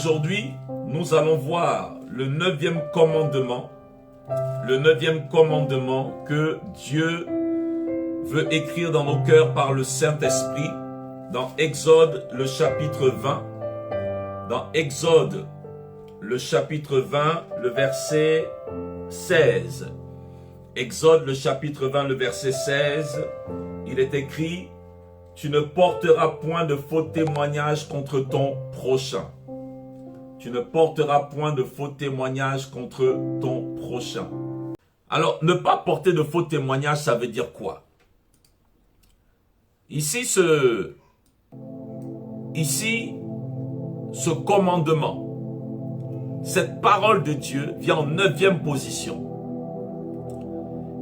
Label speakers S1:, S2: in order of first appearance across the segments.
S1: Aujourd'hui, nous allons voir le 9e commandement. Le 9e commandement que Dieu veut écrire dans nos cœurs par le Saint-Esprit. Dans Exode, le chapitre 20. Dans Exode, le chapitre 20, le verset 16. Exode, le chapitre 20, le verset 16. Il est écrit: tu ne porteras point de faux témoignages contre ton prochain. Tu ne porteras point de faux témoignages contre ton prochain. Alors, ne pas porter de faux témoignages, ça veut dire quoi? Ici, ce commandement, cette parole de Dieu vient en 9e position.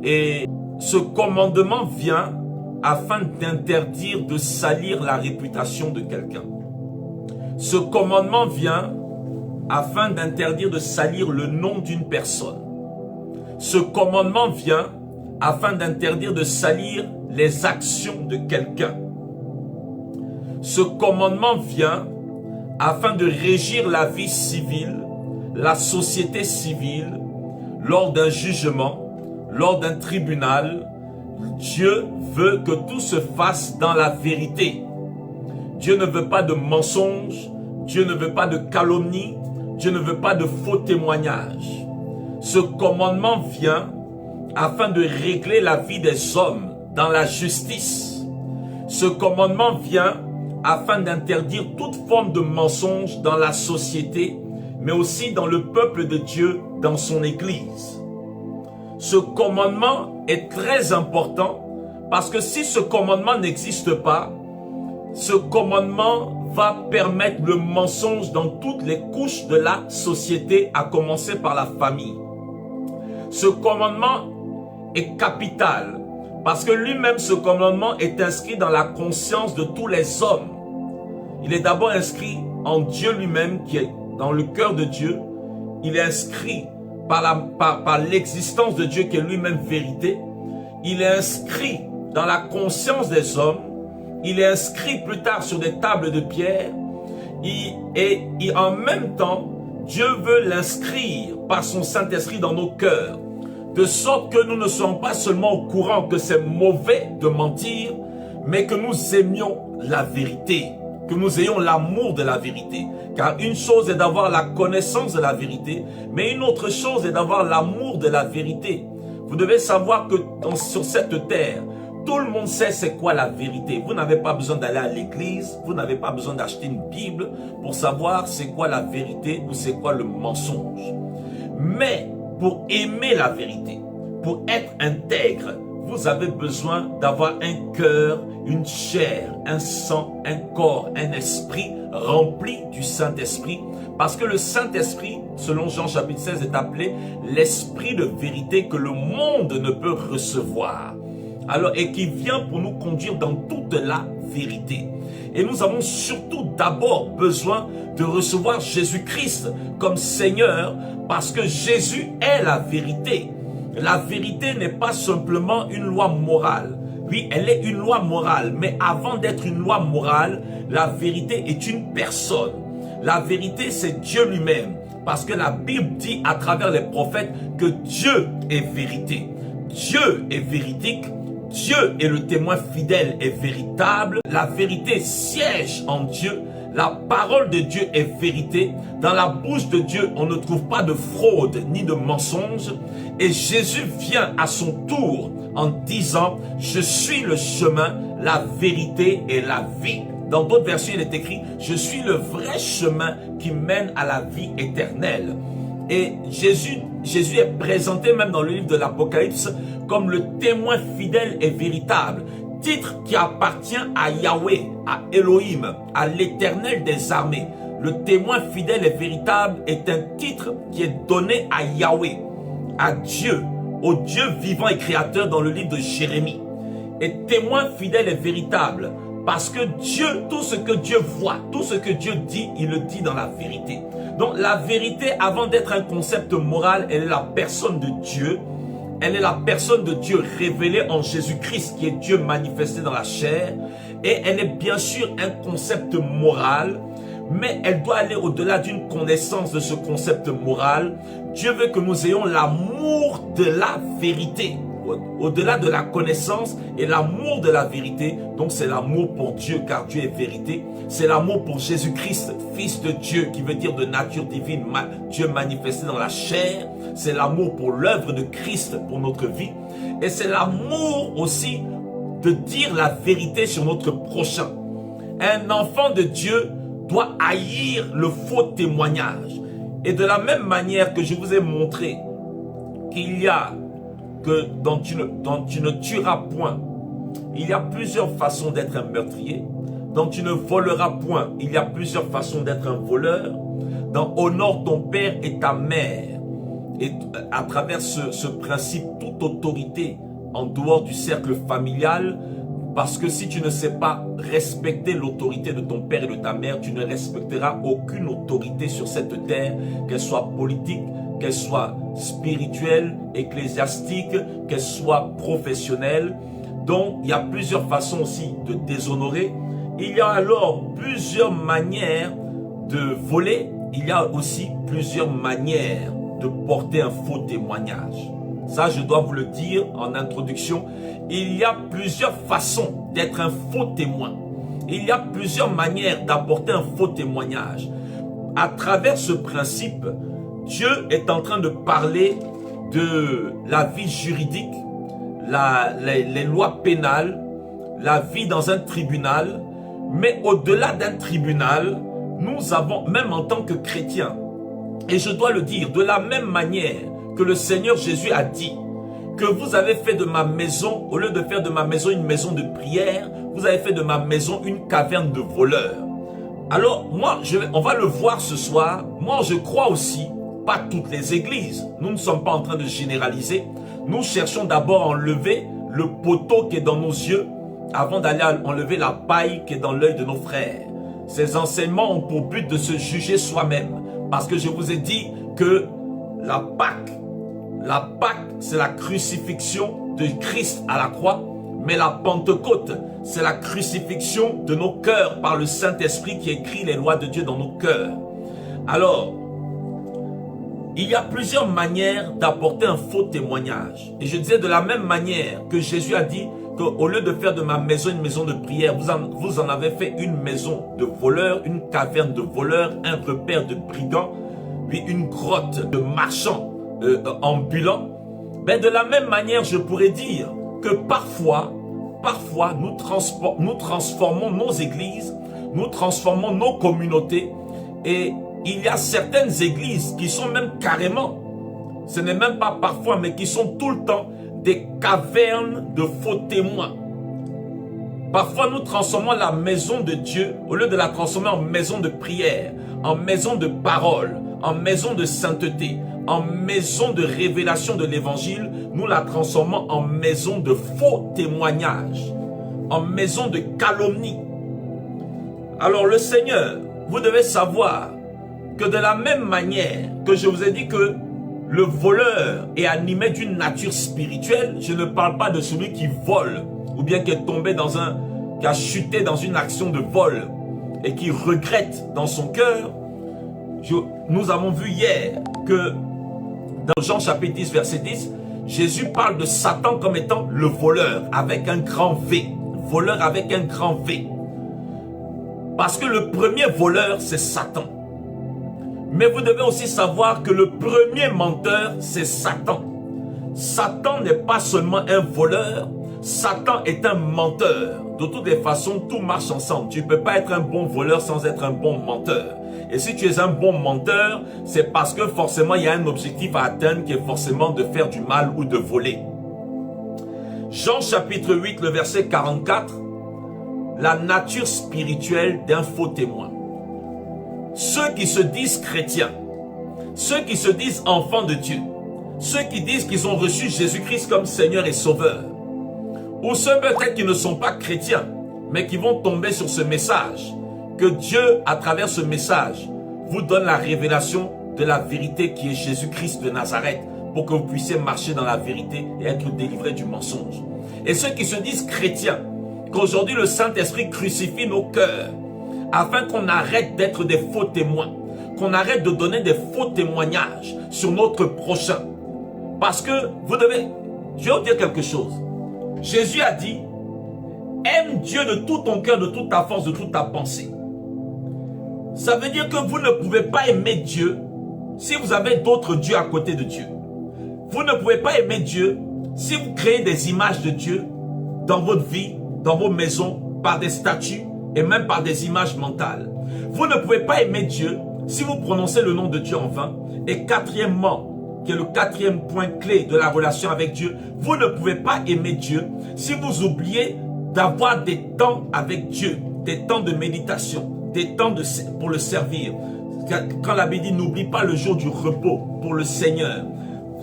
S1: Et ce commandement vient afin d'interdire de salir la réputation de quelqu'un. Ce commandement vient afin d'interdire de salir le nom d'une personne. Ce commandement vient afin d'interdire de salir les actions de quelqu'un. Ce commandement vient afin de régir la vie civile, la société civile, lors d'un jugement, lors d'un tribunal. Dieu veut que tout se fasse dans la vérité. Dieu ne veut pas de mensonges, Dieu ne veut pas de calomnie, Dieu ne veut pas de faux témoignages. Ce commandement vient afin de régler la vie des hommes dans la justice. Ce commandement vient afin d'interdire toute forme de mensonge dans la société, mais aussi dans le peuple de Dieu, dans son Église. Ce commandement est très important parce que si ce commandement n'existe pas, ce commandement va permettre le mensonge dans toutes les couches de la société, à commencer par la famille. Ce commandement est capital parce que lui-même, ce commandement est inscrit dans la conscience de tous les hommes. Il est d'abord inscrit en Dieu lui-même, qui est dans le cœur de Dieu. Il est inscrit par l'existence de Dieu qui est lui-même vérité. Il est inscrit dans la conscience des hommes. Il est inscrit plus tard sur des tables de pierre. Et en même temps, Dieu veut l'inscrire par son Saint-Esprit dans nos cœurs. De sorte que nous ne sommes pas seulement au courant que c'est mauvais de mentir, mais que nous aimions la vérité. Que nous ayons l'amour de la vérité. Car une chose est d'avoir la connaissance de la vérité, mais une autre chose est d'avoir l'amour de la vérité. Vous devez savoir que sur cette terre, tout le monde sait c'est quoi la vérité. Vous n'avez pas besoin d'aller à l'église, vous n'avez pas besoin d'acheter une Bible pour savoir c'est quoi la vérité ou c'est quoi le mensonge. Mais pour aimer la vérité, pour être intègre, vous avez besoin d'avoir un cœur, une chair, un sang, un corps, un esprit rempli du Saint-Esprit. Parce que le Saint-Esprit, selon Jean chapitre 16, est appelé l'esprit de vérité que le monde ne peut recevoir. Alors, et qui vient pour nous conduire dans toute la vérité. Et nous avons surtout d'abord besoin de recevoir Jésus-Christ comme Seigneur, parce que Jésus est la vérité. La vérité n'est pas simplement une loi morale. Oui, elle est une loi morale, mais avant d'être une loi morale, la vérité est une personne. La vérité, c'est Dieu lui-même, parce que la Bible dit à travers les prophètes que Dieu est vérité. Dieu est véridique, Dieu est le témoin fidèle et véritable. La vérité siège en Dieu. La parole de Dieu est vérité. Dans la bouche de Dieu, on ne trouve pas de fraude ni de mensonge. Et Jésus vient à son tour en disant: je suis le chemin, la vérité et la vie. Dans d'autres versions, il est écrit: je suis le vrai chemin qui mène à la vie éternelle. Et Jésus est présenté même dans le livre de l'Apocalypse comme le témoin fidèle et véritable. Titre qui appartient à Yahweh, à Elohim, à l'Éternel des armées. Le témoin fidèle et véritable est un titre qui est donné à Yahweh, à Dieu, au Dieu vivant et créateur dans le livre de Jérémie. Et témoin fidèle et véritable, parce que Dieu, tout ce que Dieu voit, tout ce que Dieu dit, il le dit dans la vérité. Donc la vérité, avant d'être un concept moral, elle est la personne de Dieu. Elle est la personne de Dieu révélée en Jésus-Christ, qui est Dieu manifesté dans la chair. Et elle est bien sûr un concept moral, mais elle doit aller au-delà d'une connaissance de ce concept moral. Dieu veut que nous ayons l'amour de la vérité. Au-delà de la connaissance et l'amour de la vérité, donc c'est l'amour pour Dieu car Dieu est vérité, c'est l'amour pour Jésus-Christ, Fils de Dieu, qui veut dire de nature divine, Dieu manifesté dans la chair, c'est l'amour pour l'œuvre de Christ pour notre vie, et c'est l'amour aussi de dire la vérité sur notre prochain. Un enfant de Dieu doit haïr le faux témoignage, et de la même manière que je vous ai montré qu'il y a que dont tu ne tueras point. Il y a plusieurs façons d'être un meurtrier. Dont tu ne voleras point. Il y a plusieurs façons d'être un voleur. Dans honore ton père et ta mère. Et à travers ce principe, toute autorité en dehors du cercle familial, parce que si tu ne sais pas respecter l'autorité de ton père et de ta mère, tu ne respecteras aucune autorité sur cette terre, qu'elle soit politique, qu'elle soit spirituelle, ecclésiastique, qu'elle soit professionnelle. Donc, il y a plusieurs façons aussi de déshonorer. Il y a alors plusieurs manières de voler. Il y a aussi plusieurs manières de porter un faux témoignage. Ça, je dois vous le dire en introduction. Il y a plusieurs façons d'être un faux témoin. Il y a plusieurs manières d'apporter un faux témoignage. À travers ce principe, Dieu est en train de parler de la vie juridique, les lois pénales, la vie dans un tribunal. Mais au-delà d'un tribunal, nous avons, même en tant que chrétiens, et je dois le dire, de la même manière que le Seigneur Jésus a dit que vous avez fait de ma maison, au lieu de faire de ma maison une maison de prière, vous avez fait de ma maison une caverne de voleurs. Alors, moi, on va le voir ce soir, moi je crois aussi, pas toutes les églises, nous ne sommes pas en train de généraliser, nous cherchons d'abord à enlever le poteau qui est dans nos yeux, avant d'aller enlever la paille qui est dans l'œil de nos frères. Ces enseignements ont pour but de se juger soi-même, parce que je vous ai dit que la Pâque, c'est la crucifixion de Christ à la croix, mais la Pentecôte, c'est la crucifixion de nos cœurs par le Saint-Esprit qui écrit les lois de Dieu dans nos cœurs. Alors, il y a plusieurs manières d'apporter un faux témoignage. Et je disais de la même manière que Jésus a dit qu'au lieu de faire de ma maison une maison de prière, vous en avez fait une maison de voleurs, une caverne de voleurs, un repère de brigands, puis une grotte de marchands ambulants. Ben de la même manière, je pourrais dire que parfois nous transformons nos églises, nous transformons nos communautés, et il y a certaines églises qui sont même carrément, ce n'est même pas parfois, mais qui sont tout le temps des cavernes de faux témoins. Parfois nous transformons la maison de Dieu, au lieu de la transformer en maison de prière, en maison de parole, en maison de sainteté, en maison de révélation de l'évangile, nous la transformons en maison de faux témoignages, en maison de calomnie. Alors le Seigneur, vous devez savoir que de la même manière que je vous ai dit que le voleur est animé d'une nature spirituelle, je ne parle pas de celui qui vole, ou bien qui est tombé qui a chuté dans une action de vol, et qui regrette dans son cœur. Nous avons vu hier que dans Jean chapitre 10 verset 10, Jésus parle de Satan comme étant le voleur avec un grand V. Voleur avec un grand V. Parce que le premier voleur c'est Satan. Mais vous devez aussi savoir que le premier menteur c'est Satan. Satan n'est pas seulement un voleur, Satan est un menteur. De toutes les façons, tout marche ensemble. Tu ne peux pas être un bon voleur sans être un bon menteur. Et si tu es un bon menteur, c'est parce que forcément il y a un objectif à atteindre qui est forcément de faire du mal ou de voler. Jean chapitre 8, le verset 44, la nature spirituelle d'un faux témoin. Ceux qui se disent chrétiens, ceux qui se disent enfants de Dieu, ceux qui disent qu'ils ont reçu Jésus-Christ comme Seigneur et Sauveur, ou ceux peut-être qui ne sont pas chrétiens, mais qui vont tomber sur ce message, que Dieu, à travers ce message, vous donne la révélation de la vérité qui est Jésus-Christ de Nazareth, pour que vous puissiez marcher dans la vérité et être délivrés du mensonge. Et ceux qui se disent chrétiens, qu'aujourd'hui le Saint-Esprit crucifie nos cœurs, afin qu'on arrête d'être des faux témoins, qu'on arrête de donner des faux témoignages sur notre prochain. Parce que vous devez, je vais vous dire quelque chose. Jésus a dit, aime Dieu de tout ton cœur, de toute ta force, de toute ta pensée. Ça veut dire que vous ne pouvez pas aimer Dieu si vous avez d'autres dieux à côté de Dieu. Vous ne pouvez pas aimer Dieu si vous créez des images de Dieu dans votre vie, dans vos maisons, par des statues et même par des images mentales. Vous ne pouvez pas aimer Dieu si vous prononcez le nom de Dieu en vain. Et quatrièmement, qui est le quatrième point clé de la relation avec Dieu, vous ne pouvez pas aimer Dieu si vous oubliez d'avoir des temps avec Dieu, des temps de méditation, des temps pour le servir. Quand la Bible dit n'oublie pas le jour du repos pour le Seigneur.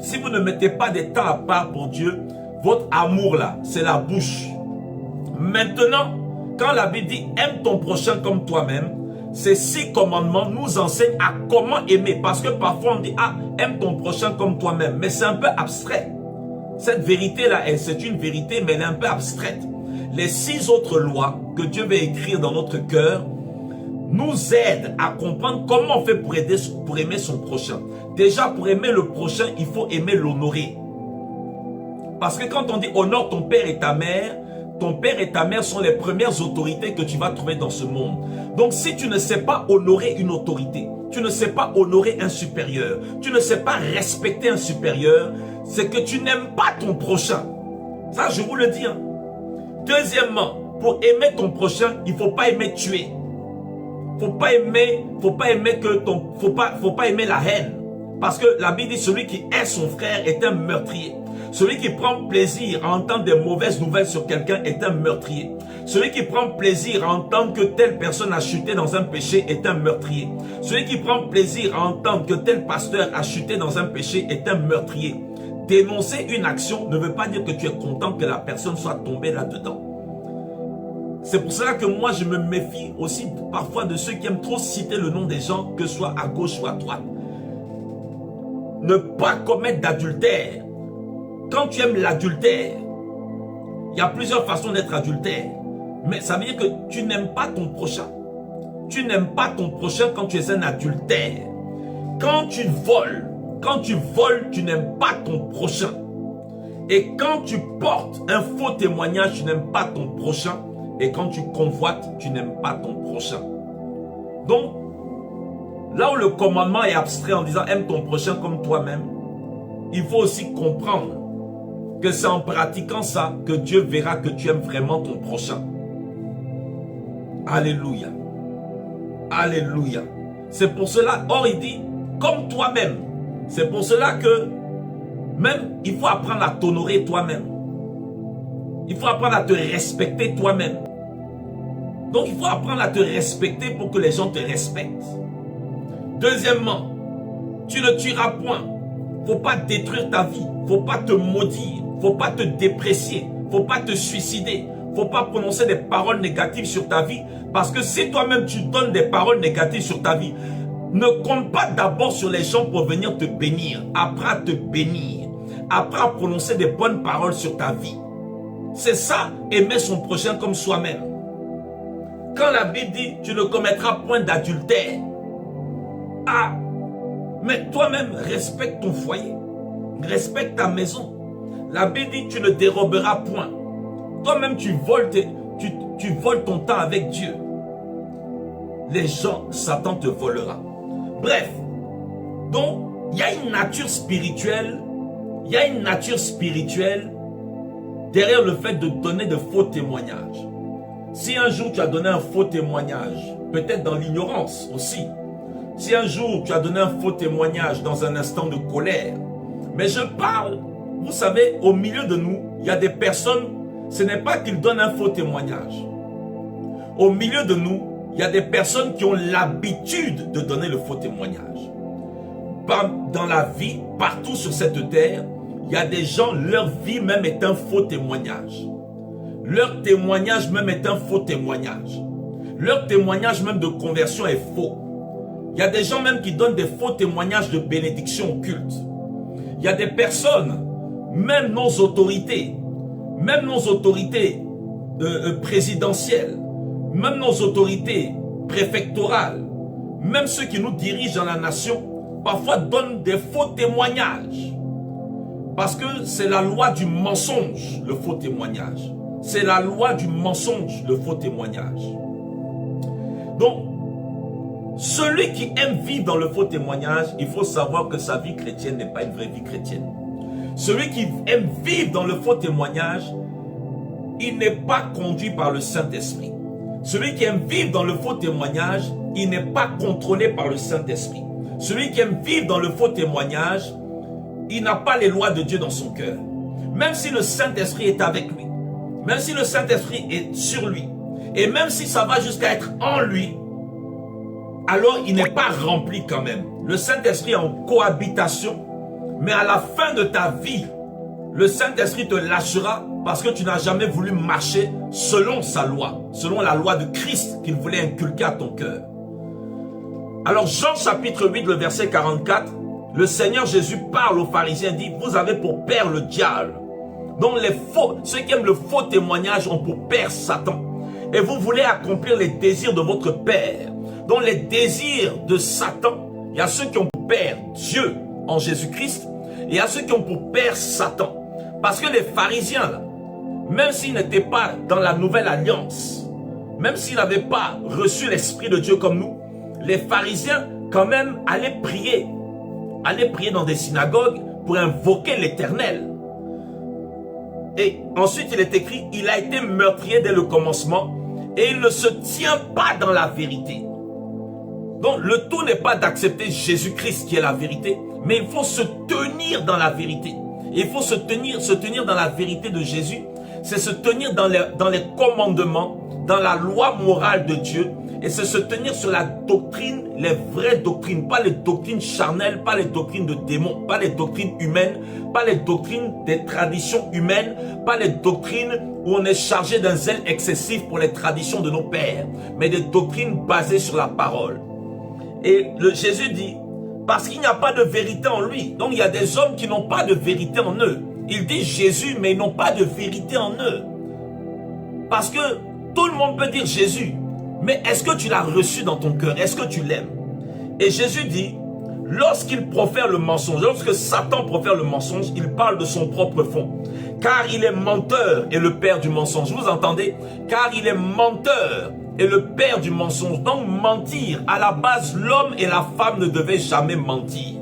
S1: Si vous ne mettez pas des temps à part pour Dieu, votre amour là, c'est la bouche. Maintenant, quand la Bible dit aime ton prochain comme toi-même, ces 6 commandements nous enseignent à comment aimer. Parce que parfois on dit ah, aime ton prochain comme toi-même. Mais c'est un peu abstrait. Cette vérité là, c'est une vérité, mais elle est un peu abstraite. Les 6 autres lois que Dieu veut écrire dans notre cœur nous aident à comprendre comment on fait pour aimer son prochain. Déjà, pour aimer le prochain, il faut aimer l'honorer. Parce que quand on dit honore ton père et ta mère sont les premières autorités que tu vas trouver dans ce monde. Donc si tu ne sais pas honorer une autorité, tu ne sais pas honorer un supérieur, tu ne sais pas respecter un supérieur, c'est que tu n'aimes pas ton prochain. Ça, je vous le dis. Hein. Deuxièmement, pour aimer ton prochain, il ne faut pas aimer tuer. Faut pas aimer la haine. Parce que la Bible dit celui qui hait son frère est un meurtrier. Celui qui prend plaisir à entendre des mauvaises nouvelles sur quelqu'un est un meurtrier. Celui qui prend plaisir à entendre que telle personne a chuté dans un péché est un meurtrier. Celui qui prend plaisir à entendre que tel pasteur a chuté dans un péché est un meurtrier. Dénoncer une action ne veut pas dire que tu es content que la personne soit tombée là-dedans. C'est pour cela que moi je me méfie aussi parfois de ceux qui aiment trop citer le nom des gens, que ce soit à gauche ou à droite. Ne pas commettre d'adultère. Quand tu aimes l'adultère, il y a plusieurs façons d'être adultère. Mais ça veut dire que tu n'aimes pas ton prochain. Tu n'aimes pas ton prochain quand tu es un adultère. Quand tu voles, tu n'aimes pas ton prochain. Et quand tu portes un faux témoignage, tu n'aimes pas ton prochain. Et quand tu convoites, tu n'aimes pas ton prochain. Donc, là où le commandement est abstrait en disant aime ton prochain comme toi-même, il faut aussi comprendre que c'est en pratiquant ça que Dieu verra que tu aimes vraiment ton prochain. Alléluia. Alléluia. C'est pour cela, or il dit comme toi-même. C'est pour cela que même il faut apprendre à t'honorer toi-même. Il faut apprendre à te respecter toi-même. Donc il faut apprendre à te respecter pour que les gens te respectent. Deuxièmement, tu ne tueras point. Il ne faut pas détruire ta vie. Il ne faut pas te maudire. Il ne faut pas te déprécier. Il ne faut pas te suicider. Il ne faut pas prononcer des paroles négatives sur ta vie. Parce que si toi-même tu donnes des paroles négatives sur ta vie, ne compte pas d'abord sur les gens pour venir te bénir. Apprends à te bénir. Apprends à prononcer des bonnes paroles sur ta vie. C'est ça, aimer son prochain comme soi-même. Quand la Bible dit, tu ne commettras point d'adultère. Ah, mais toi-même, respecte ton foyer. Respecte ta maison. La Bible dit, tu ne déroberas point. Toi-même, tu voles ton temps avec Dieu. Les gens, Satan te volera. Bref, donc, il y a une nature spirituelle. Il y a une nature spirituelle derrière le fait de donner de faux témoignages. Si un jour tu as donné un faux témoignage, peut-être dans l'ignorance aussi. Si un jour tu as donné un faux témoignage dans un instant de colère. Mais je parle, vous savez, au milieu de nous, il y a des personnes, ce n'est pas qu'ils donnent un faux témoignage. Au milieu de nous, il y a des personnes qui ont l'habitude de donner le faux témoignage. Dans la vie, partout sur cette terre, il y a des gens, leur vie même est un faux témoignage. Leur témoignage même est un faux témoignage. Leur témoignage même de conversion est faux. Il y a des gens même qui donnent des faux témoignages de bénédiction occulte. Il y a des personnes, même nos autorités présidentielles, même nos autorités préfectorales, même ceux qui nous dirigent dans la nation, parfois donnent des faux témoignages. Parce que c'est la loi du mensonge, le faux témoignage. C'est la loi du mensonge, le faux témoignage. Donc, celui qui aime vivre dans le faux témoignage, il faut savoir que sa vie chrétienne n'est pas une vraie vie chrétienne. Celui qui aime vivre dans le faux témoignage, il n'est pas conduit par le Saint-Esprit. Celui qui aime vivre dans le faux témoignage, il n'est pas contrôlé par le Saint-Esprit. Celui qui aime vivre dans le faux témoignage, il n'a pas les lois de Dieu dans son cœur. Même si le Saint-Esprit est avec lui, même si le Saint-Esprit est sur lui, et même si ça va jusqu'à être en lui, alors il n'est pas rempli quand même. Le Saint-Esprit est en cohabitation, mais à la fin de ta vie, le Saint-Esprit te lâchera parce que tu n'as jamais voulu marcher selon sa loi, selon la loi de Christ qu'il voulait inculquer à ton cœur. Alors Jean chapitre 8, le verset 44, le Seigneur Jésus parle aux pharisiens, dit, vous avez pour père le diable. Donc ceux qui aiment le faux témoignage ont pour père Satan. Et vous voulez accomplir les désirs de votre père. Donc les désirs de Satan, il y a ceux qui ont pour père Dieu en Jésus-Christ, et il y a ceux qui ont pour père Satan. Parce que les pharisiens, là, même s'ils n'étaient pas dans la nouvelle alliance, même s'ils n'avaient pas reçu l'Esprit de Dieu comme nous, les pharisiens quand même allaient prier dans des synagogues pour invoquer l'Éternel. Et ensuite il est écrit, il a été meurtrier dès le commencement et il ne se tient pas dans la vérité. Donc le tout n'est pas d'accepter Jésus-Christ qui est la vérité, mais il faut se tenir dans la vérité. Il faut se tenir dans la vérité de Jésus, c'est se tenir dans les commandements, dans la loi morale de Dieu, et c'est se tenir sur la doctrine, les vraies doctrines, pas les doctrines charnelles, pas les doctrines de démons, pas les doctrines humaines, pas les doctrines des traditions humaines, pas les doctrines où on est chargé d'un zèle excessif pour les traditions de nos pères, mais des doctrines basées sur la parole. Et Jésus dit, parce qu'il n'y a pas de vérité en lui, donc il y a des hommes qui n'ont pas de vérité en eux. Il dit Jésus, mais ils n'ont pas de vérité en eux. Parce que tout le monde peut dire Jésus, mais est-ce que tu l'as reçu dans ton cœur? Est-ce que tu l'aimes? Et Jésus dit, lorsqu'il profère le mensonge, lorsque Satan profère le mensonge, il parle de son propre fond. Car il est menteur et le père du mensonge. Vous entendez? Car il est menteur et le père du mensonge. Donc mentir, à la base, l'homme et la femme ne devaient jamais mentir.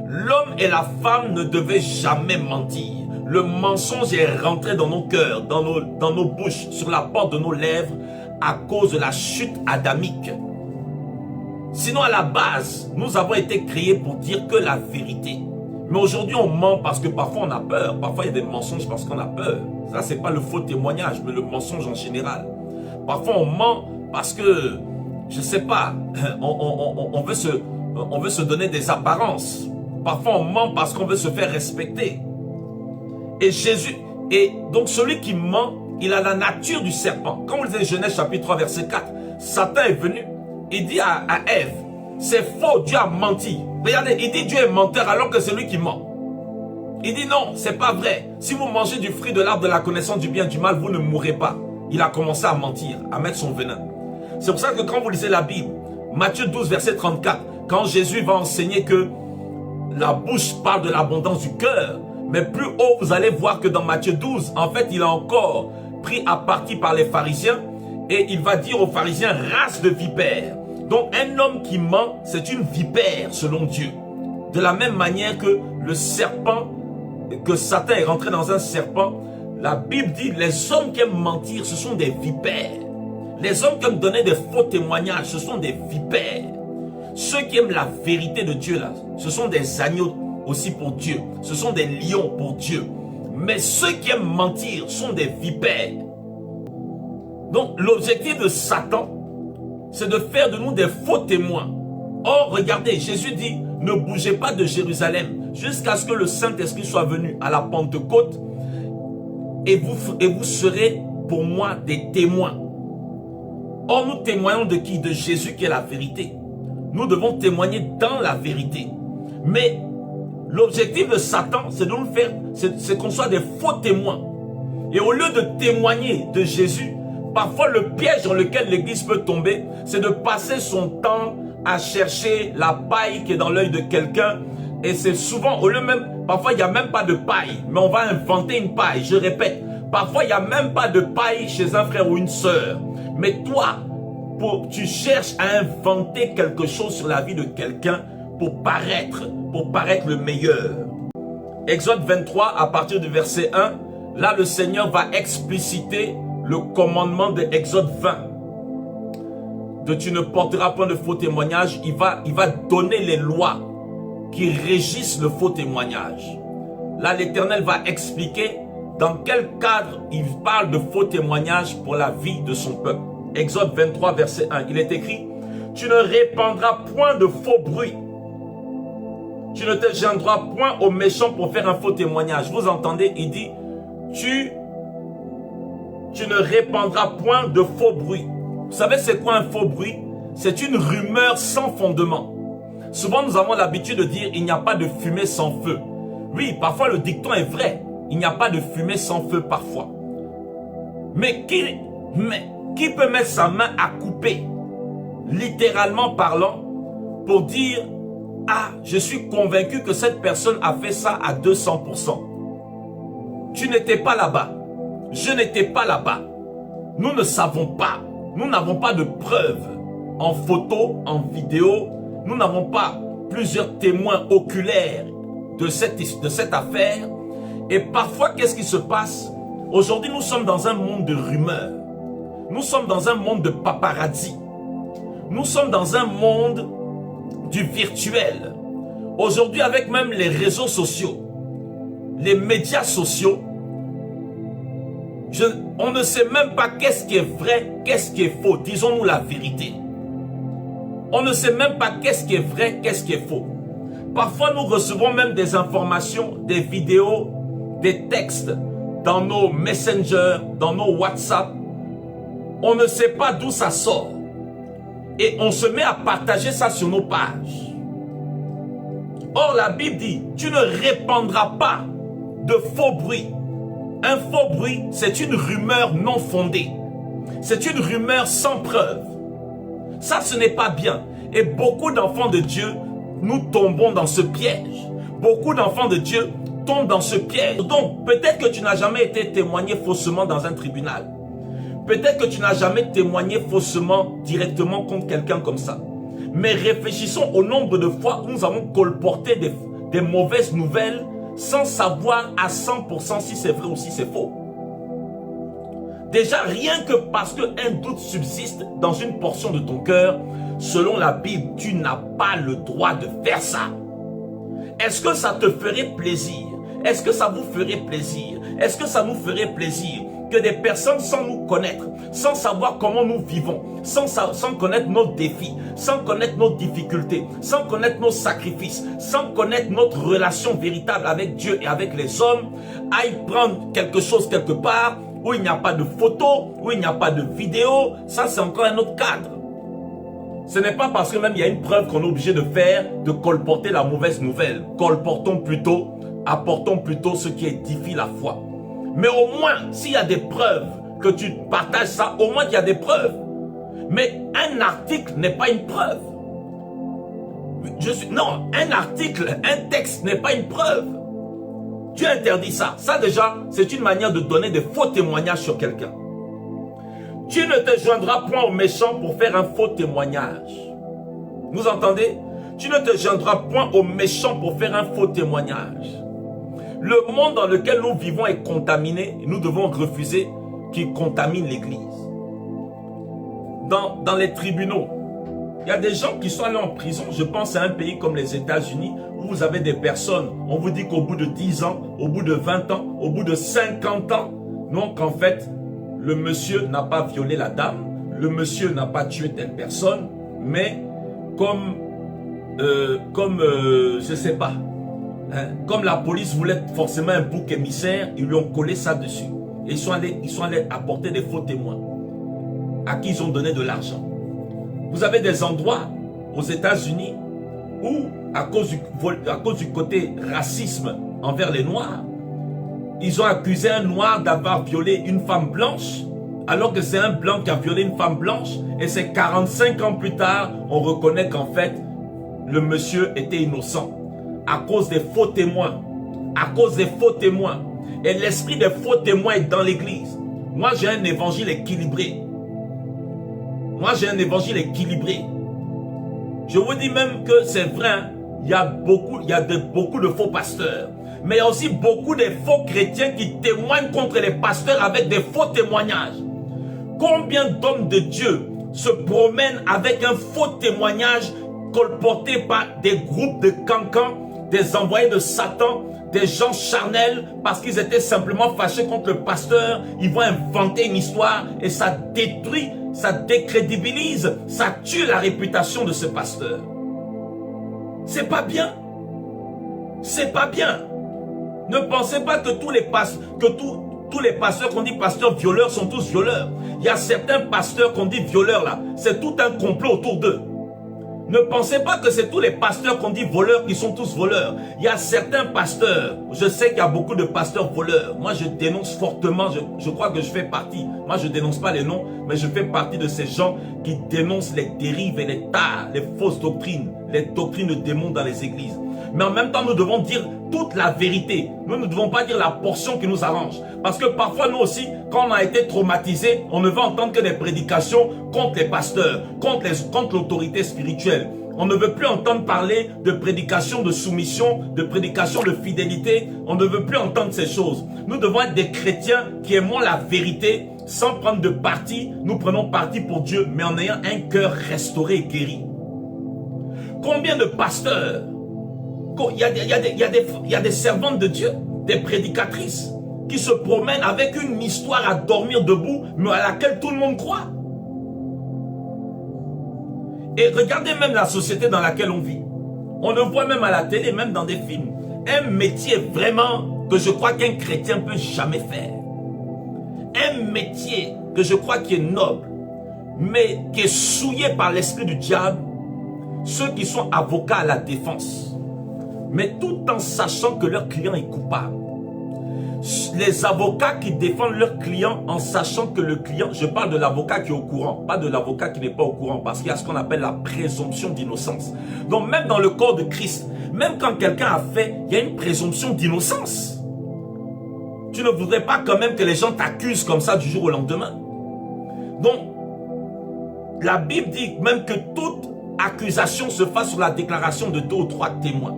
S1: L'homme et la femme ne devaient jamais mentir. Le mensonge est rentré dans nos cœurs, dans nos bouches, sur la porte de nos lèvres, à cause de la chute adamique. Sinon, à la base, nous avons été créés pour dire que la vérité. Mais aujourd'hui, on ment parce que parfois on a peur. Parfois, il y a des mensonges parce qu'on a peur. Ça, c'est pas le faux témoignage, mais le mensonge en général. Parfois, on ment parce que, je sais pas, on veut se donner des apparences. Parfois, on ment parce qu'on veut se faire respecter. Et Jésus, et donc celui qui ment, il a la nature du serpent. Quand vous lisez Genèse chapitre 3, verset 4, Satan est venu, il dit à Ève, c'est faux, Dieu a menti. Regardez, il dit Dieu est menteur alors que c'est lui qui ment. Il dit non, c'est pas vrai. Si vous mangez du fruit de l'arbre de la connaissance du bien et du mal, vous ne mourrez pas. Il a commencé à mentir, à mettre son venin. C'est pour ça que quand vous lisez la Bible, Matthieu 12, verset 34, quand Jésus va enseigner que la bouche parle de l'abondance du cœur, mais plus haut, vous allez voir que dans Matthieu 12, en fait, il a encore pris à partie par les pharisiens et il va dire aux pharisiens, race de vipères. Donc, un homme qui ment, c'est une vipère selon Dieu. De la même manière que le serpent, que Satan est rentré dans un serpent, la Bible dit, les hommes qui aiment mentir, ce sont des vipères. Les hommes qui aiment donner des faux témoignages, ce sont des vipères. Ceux qui aiment la vérité de Dieu, là, ce sont des agneaux aussi pour Dieu. Ce sont des lions pour Dieu. Mais ceux qui aiment mentir sont des vipères. Donc l'objectif de Satan, c'est de faire de nous des faux témoins. Or, regardez, Jésus dit, ne bougez pas de Jérusalem jusqu'à ce que le Saint-Esprit soit venu à la Pentecôte et vous serez pour moi des témoins. Or, nous témoignons de qui? De Jésus qui est la vérité. Nous devons témoigner dans la vérité. Mais l'objectif de Satan, c'est de nous faire, c'est qu'on soit des faux témoins. Et au lieu de témoigner de Jésus, Parfois, le piège dans lequel l'église peut tomber, c'est de passer son temps à chercher la paille qui est dans l'œil de quelqu'un. Et c'est souvent, au lieu même, parfois il n'y a même pas de paille, mais on va inventer une paille. Je répète, parfois il n'y a même pas de paille chez un frère ou une sœur. Mais toi, tu cherches à inventer quelque chose sur la vie de quelqu'un pour paraître le meilleur. Exode 23, à partir du verset 1, là le Seigneur va expliciter le commandement de Exode 20. De tu ne porteras point de faux témoignage. Il va donner les lois qui régissent le faux témoignage. Là, l'Éternel va expliquer dans quel cadre il parle de faux témoignage pour la vie de son peuple. Exode 23, verset 1, il est écrit, « Tu ne répandras point de faux bruits. Tu ne te joindras point aux méchants pour faire un faux témoignage. » Vous entendez, il dit, « Tu ne répandras point de faux bruits. » Vous savez c'est quoi un faux bruit? C'est une rumeur sans fondement. Souvent nous avons l'habitude de dire, il n'y a pas de fumée sans feu. Oui, parfois le dicton est vrai. Il n'y a pas de fumée sans feu parfois. Mais qui peut mettre sa main à couper, littéralement parlant, pour dire, ah, je suis convaincu que cette personne a fait ça à 200%. Tu n'étais pas là-bas. Je n'étais pas là-bas. Nous ne savons pas. Nous n'avons pas de preuves en photo, en vidéo. Nous n'avons pas plusieurs témoins oculaires de cette affaire. Et parfois, qu'est-ce qui se passe? Aujourd'hui, nous sommes dans un monde de rumeurs. Nous sommes dans un monde de paparazzi. Nous sommes dans un monde du virtuel. Aujourd'hui, avec même les réseaux sociaux, les médias sociaux, on ne sait même pas qu'est-ce qui est vrai, qu'est-ce qui est faux. Disons-nous la vérité. On ne sait même pas qu'est-ce qui est vrai, qu'est-ce qui est faux. Parfois, nous recevons même des informations, des vidéos, des textes dans nos messengers, dans nos WhatsApp. On ne sait pas d'où ça sort. Et on se met à partager ça sur nos pages. Or, la Bible dit, tu ne répandras pas de faux bruits. Un faux bruit, c'est une rumeur non fondée. C'est une rumeur sans preuve. Ça, ce n'est pas bien. Et beaucoup d'enfants de Dieu, nous tombons dans ce piège. Beaucoup d'enfants de Dieu tombent dans ce piège. Donc, peut-être que tu n'as jamais été témoigné faussement dans un tribunal. Peut-être que tu n'as jamais témoigné faussement directement contre quelqu'un comme ça. Mais réfléchissons au nombre de fois où nous avons colporté des mauvaises nouvelles sans savoir à 100% si c'est vrai ou si c'est faux. Déjà, rien que parce qu'un doute subsiste dans une portion de ton cœur, selon la Bible, tu n'as pas le droit de faire ça. Est-ce que ça te ferait plaisir? Est-ce que ça vous ferait plaisir? Est-ce que ça nous ferait plaisir que des personnes sans nous connaître, sans savoir comment nous vivons, sans connaître nos défis, sans connaître nos difficultés, sans connaître nos sacrifices, sans connaître notre relation véritable avec Dieu et avec les hommes, aillent prendre quelque chose quelque part où il n'y a pas de photo, où il n'y a pas de vidéo? Ça, c'est encore un autre cadre. Ce n'est pas parce que même il y a une preuve qu'on est obligé de faire, de colporter la mauvaise nouvelle. Colportons plutôt, apportons plutôt ce qui édifie la foi. Mais au moins, s'il y a des preuves, que tu partages ça, au moins qu'il y a des preuves. Mais un article n'est pas une preuve. Non, un article, un texte n'est pas une preuve. Dieu interdit ça. Ça déjà, c'est une manière de donner des faux témoignages sur quelqu'un. Tu ne te joindras point aux méchants pour faire un faux témoignage. Vous entendez? Tu ne te joindras point aux méchants pour faire un faux témoignage. Le monde dans lequel nous vivons est contaminé. Nous devons refuser qu'il contamine l'église. Dans les tribunaux, il y a des gens qui sont allés en prison. Je pense à un pays comme les États-Unis où vous avez des personnes, on vous dit qu'au bout de 10 ans, au bout de 20 ans, au bout de 50 ans, donc en fait, le monsieur n'a pas violé la dame, le monsieur n'a pas tué telle personne, mais comme je sais pas, hein, comme la police voulait forcément un bouc émissaire, ils lui ont collé ça dessus. Et ils sont allés apporter des faux témoins à qui ils ont donné de l'argent. Vous avez des endroits aux États-Unis où, à cause du côté racisme envers les Noirs, ils ont accusé un Noir d'avoir violé une femme blanche alors que c'est un blanc qui a violé une femme blanche, et c'est 45 ans plus tard, on reconnaît qu'en fait, le monsieur était innocent, à cause des faux témoins, à cause des faux témoins. Et l'esprit des faux témoins est dans l'église. Moi, j'ai un évangile équilibré. Moi, j'ai un évangile équilibré. Je vous dis même que c'est vrai, hein, il y a beaucoup de faux pasteurs. Mais il y a aussi beaucoup de faux chrétiens qui témoignent contre les pasteurs avec des faux témoignages. Combien d'hommes de Dieu se promènent avec un faux témoignage colporté par des groupes de cancans, des envoyés de Satan, des gens charnels, parce qu'ils étaient simplement fâchés contre le pasteur. Ils vont inventer une histoire et ça détruit, ça décrédibilise, ça tue la réputation de ce pasteur. C'est pas bien. C'est pas bien. Ne pensez pas que tous les pasteurs qu'on dit pasteurs violeurs sont tous violeurs. Il y a certains pasteurs qu'on dit violeurs là. C'est tout un complot autour d'eux. Ne pensez pas que c'est tous les pasteurs qu'on dit voleurs qui sont tous voleurs. Il y a certains pasteurs, je sais qu'il y a beaucoup de pasteurs voleurs. Moi je dénonce fortement, je crois que je fais partie. Moi je dénonce pas les noms, mais je fais partie de ces gens qui dénoncent les dérives et les tares, les fausses doctrines, les doctrines de démons dans les églises. Mais en même temps, nous devons dire toute la vérité. Nous ne devons pas dire la portion qui nous arrange. Parce que parfois, nous aussi, quand on a été traumatisés, on ne veut entendre que des prédications contre les pasteurs, contre l'autorité spirituelle. On ne veut plus entendre parler de prédication de soumission, de prédication de fidélité. On ne veut plus entendre ces choses. Nous devons être des chrétiens qui aimons la vérité sans prendre de parti. Nous prenons parti pour Dieu, mais en ayant un cœur restauré et guéri. Combien de pasteurs? Il y a des servantes de Dieu, des prédicatrices qui se promènent avec une histoire à dormir debout, mais à laquelle tout le monde croit. Et regardez même la société dans laquelle on vit. On le voit même à la télé, même dans des films. Un métier vraiment que je crois qu'un chrétien ne peut jamais faire. Un métier que je crois qui est noble, mais qui est souillé par l'esprit du diable. Ceux qui sont avocats à la défense. Mais tout en sachant que leur client est coupable. Les avocats qui défendent leur client en sachant que le client, je parle de l'avocat qui est au courant, pas de l'avocat qui n'est pas au courant, parce qu'il y a ce qu'on appelle la présomption d'innocence. Donc même dans le corps de Christ, même quand quelqu'un a fait, il y a une présomption d'innocence. Tu ne voudrais pas quand même que les gens t'accusent comme ça du jour au lendemain. Donc, la Bible dit même que toute accusation se fasse sur la déclaration de 2 ou 3 témoins.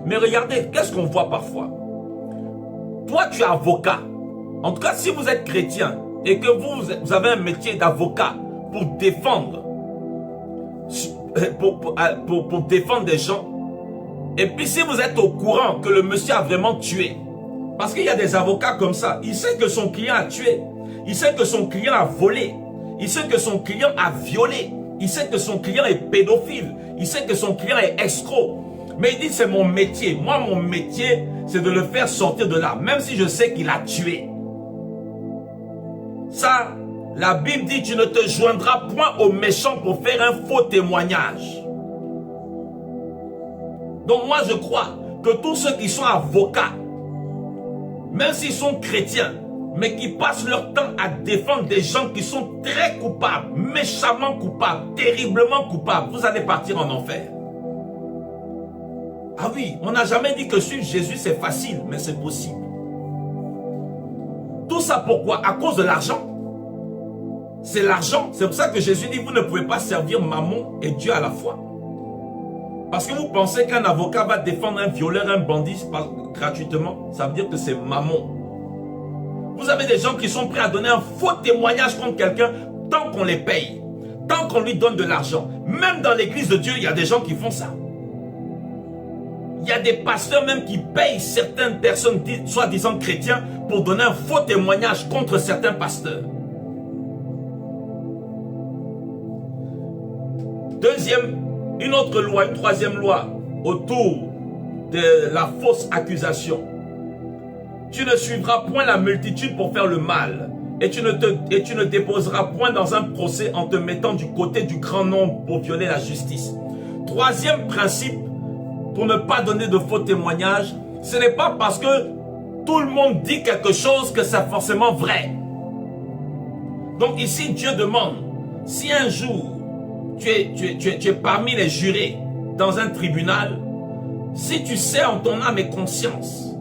S1: Mais regardez, qu'est-ce qu'on voit parfois? Toi, tu es avocat. En tout cas, si vous êtes chrétien et que vous avez un métier d'avocat pour défendre, pour défendre des gens, et puis si vous êtes au courant que le monsieur a vraiment tué, parce qu'il y a des avocats comme ça, il sait que son client a tué, il sait que son client a volé, il sait que son client a violé, il sait que son client est pédophile, il sait que son client est escroc. Mais il dit c'est mon métier. Moi mon métier c'est de le faire sortir de là. Même si je sais qu'il a tué. Ça, la Bible dit tu ne te joindras point aux méchants pour faire un faux témoignage. Donc moi je crois que tous ceux qui sont avocats, même s'ils sont chrétiens, mais qui passent leur temps à défendre des gens qui sont très coupables, méchamment coupables, terriblement coupables, vous allez partir en enfer. Ah oui, on n'a jamais dit que suivre Jésus c'est facile, mais c'est possible. Tout ça pourquoi? À cause de l'argent. C'est l'argent. C'est pour ça que Jésus dit vous ne pouvez pas servir Mammon et Dieu à la fois. Parce que vous pensez qu'un avocat va défendre un violeur, un bandit gratuitement, ça veut dire que c'est Mammon. Vous avez des gens qui sont prêts à donner un faux témoignage contre quelqu'un tant qu'on les paye, tant qu'on lui donne de l'argent. Même dans l'église de Dieu, il y a des gens qui font ça. Il y a des pasteurs même qui payent certaines personnes, soi-disant chrétiens, pour donner un faux témoignage contre certains pasteurs. Une autre loi, une troisième loi autour de la fausse accusation. Tu ne suivras point la multitude pour faire le mal, et tu ne déposeras point dans un procès en te mettant du côté du grand nombre pour violer la justice. Troisième principe, pour ne pas donner de faux témoignages, ce n'est pas parce que tout le monde dit quelque chose que c'est forcément vrai. Donc ici, Dieu demande, si un jour, tu es parmi les jurés dans un tribunal, si tu sais en ton âme et conscience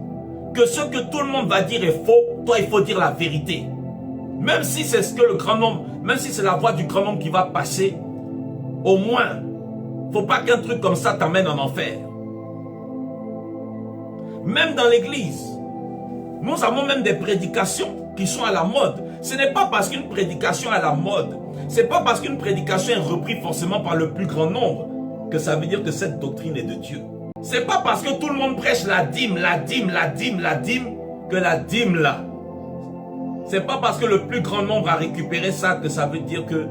S1: que ce que tout le monde va dire est faux, toi il faut dire la vérité. Même si c'est ce que le grand nombre, même si c'est la voix du grand nombre qui va passer, au moins, faut pas qu'un truc comme ça t'amène en enfer. Même dans l'église, nous avons même des prédications qui sont à la mode. Ce n'est pas parce qu'une prédication est à la mode, c'est pas parce qu'une prédication est reprise forcément par le plus grand nombre que ça veut dire que cette doctrine est de Dieu. C'est pas parce que tout le monde prêche la dîme, que la dîme là. C'est pas parce que le plus grand nombre a récupéré ça que ça veut dire que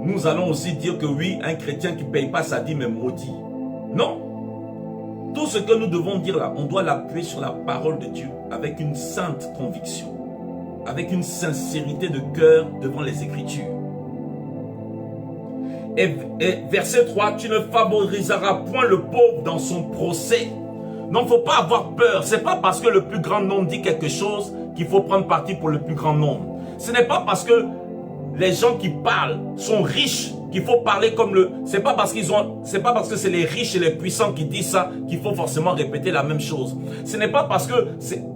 S1: nous allons aussi dire que oui, un chrétien qui ne paye pas sa dîme est maudit. Non. Tout ce que nous devons dire là, on doit l'appuyer sur la parole de Dieu avec une sainte conviction, avec une sincérité de cœur devant les Écritures. Et verset 3, tu ne favoriseras point le pauvre dans son procès. Non, il ne faut pas avoir peur. Ce n'est pas parce que le plus grand nombre dit quelque chose qu'il faut prendre parti pour le plus grand nombre. Ce n'est pas parce que les gens qui parlent sont riches qu'il faut parler comme le... C'est pas parce que c'est les riches et les puissants qui disent ça qu'il faut forcément répéter la même chose. Ce n'est pas parce que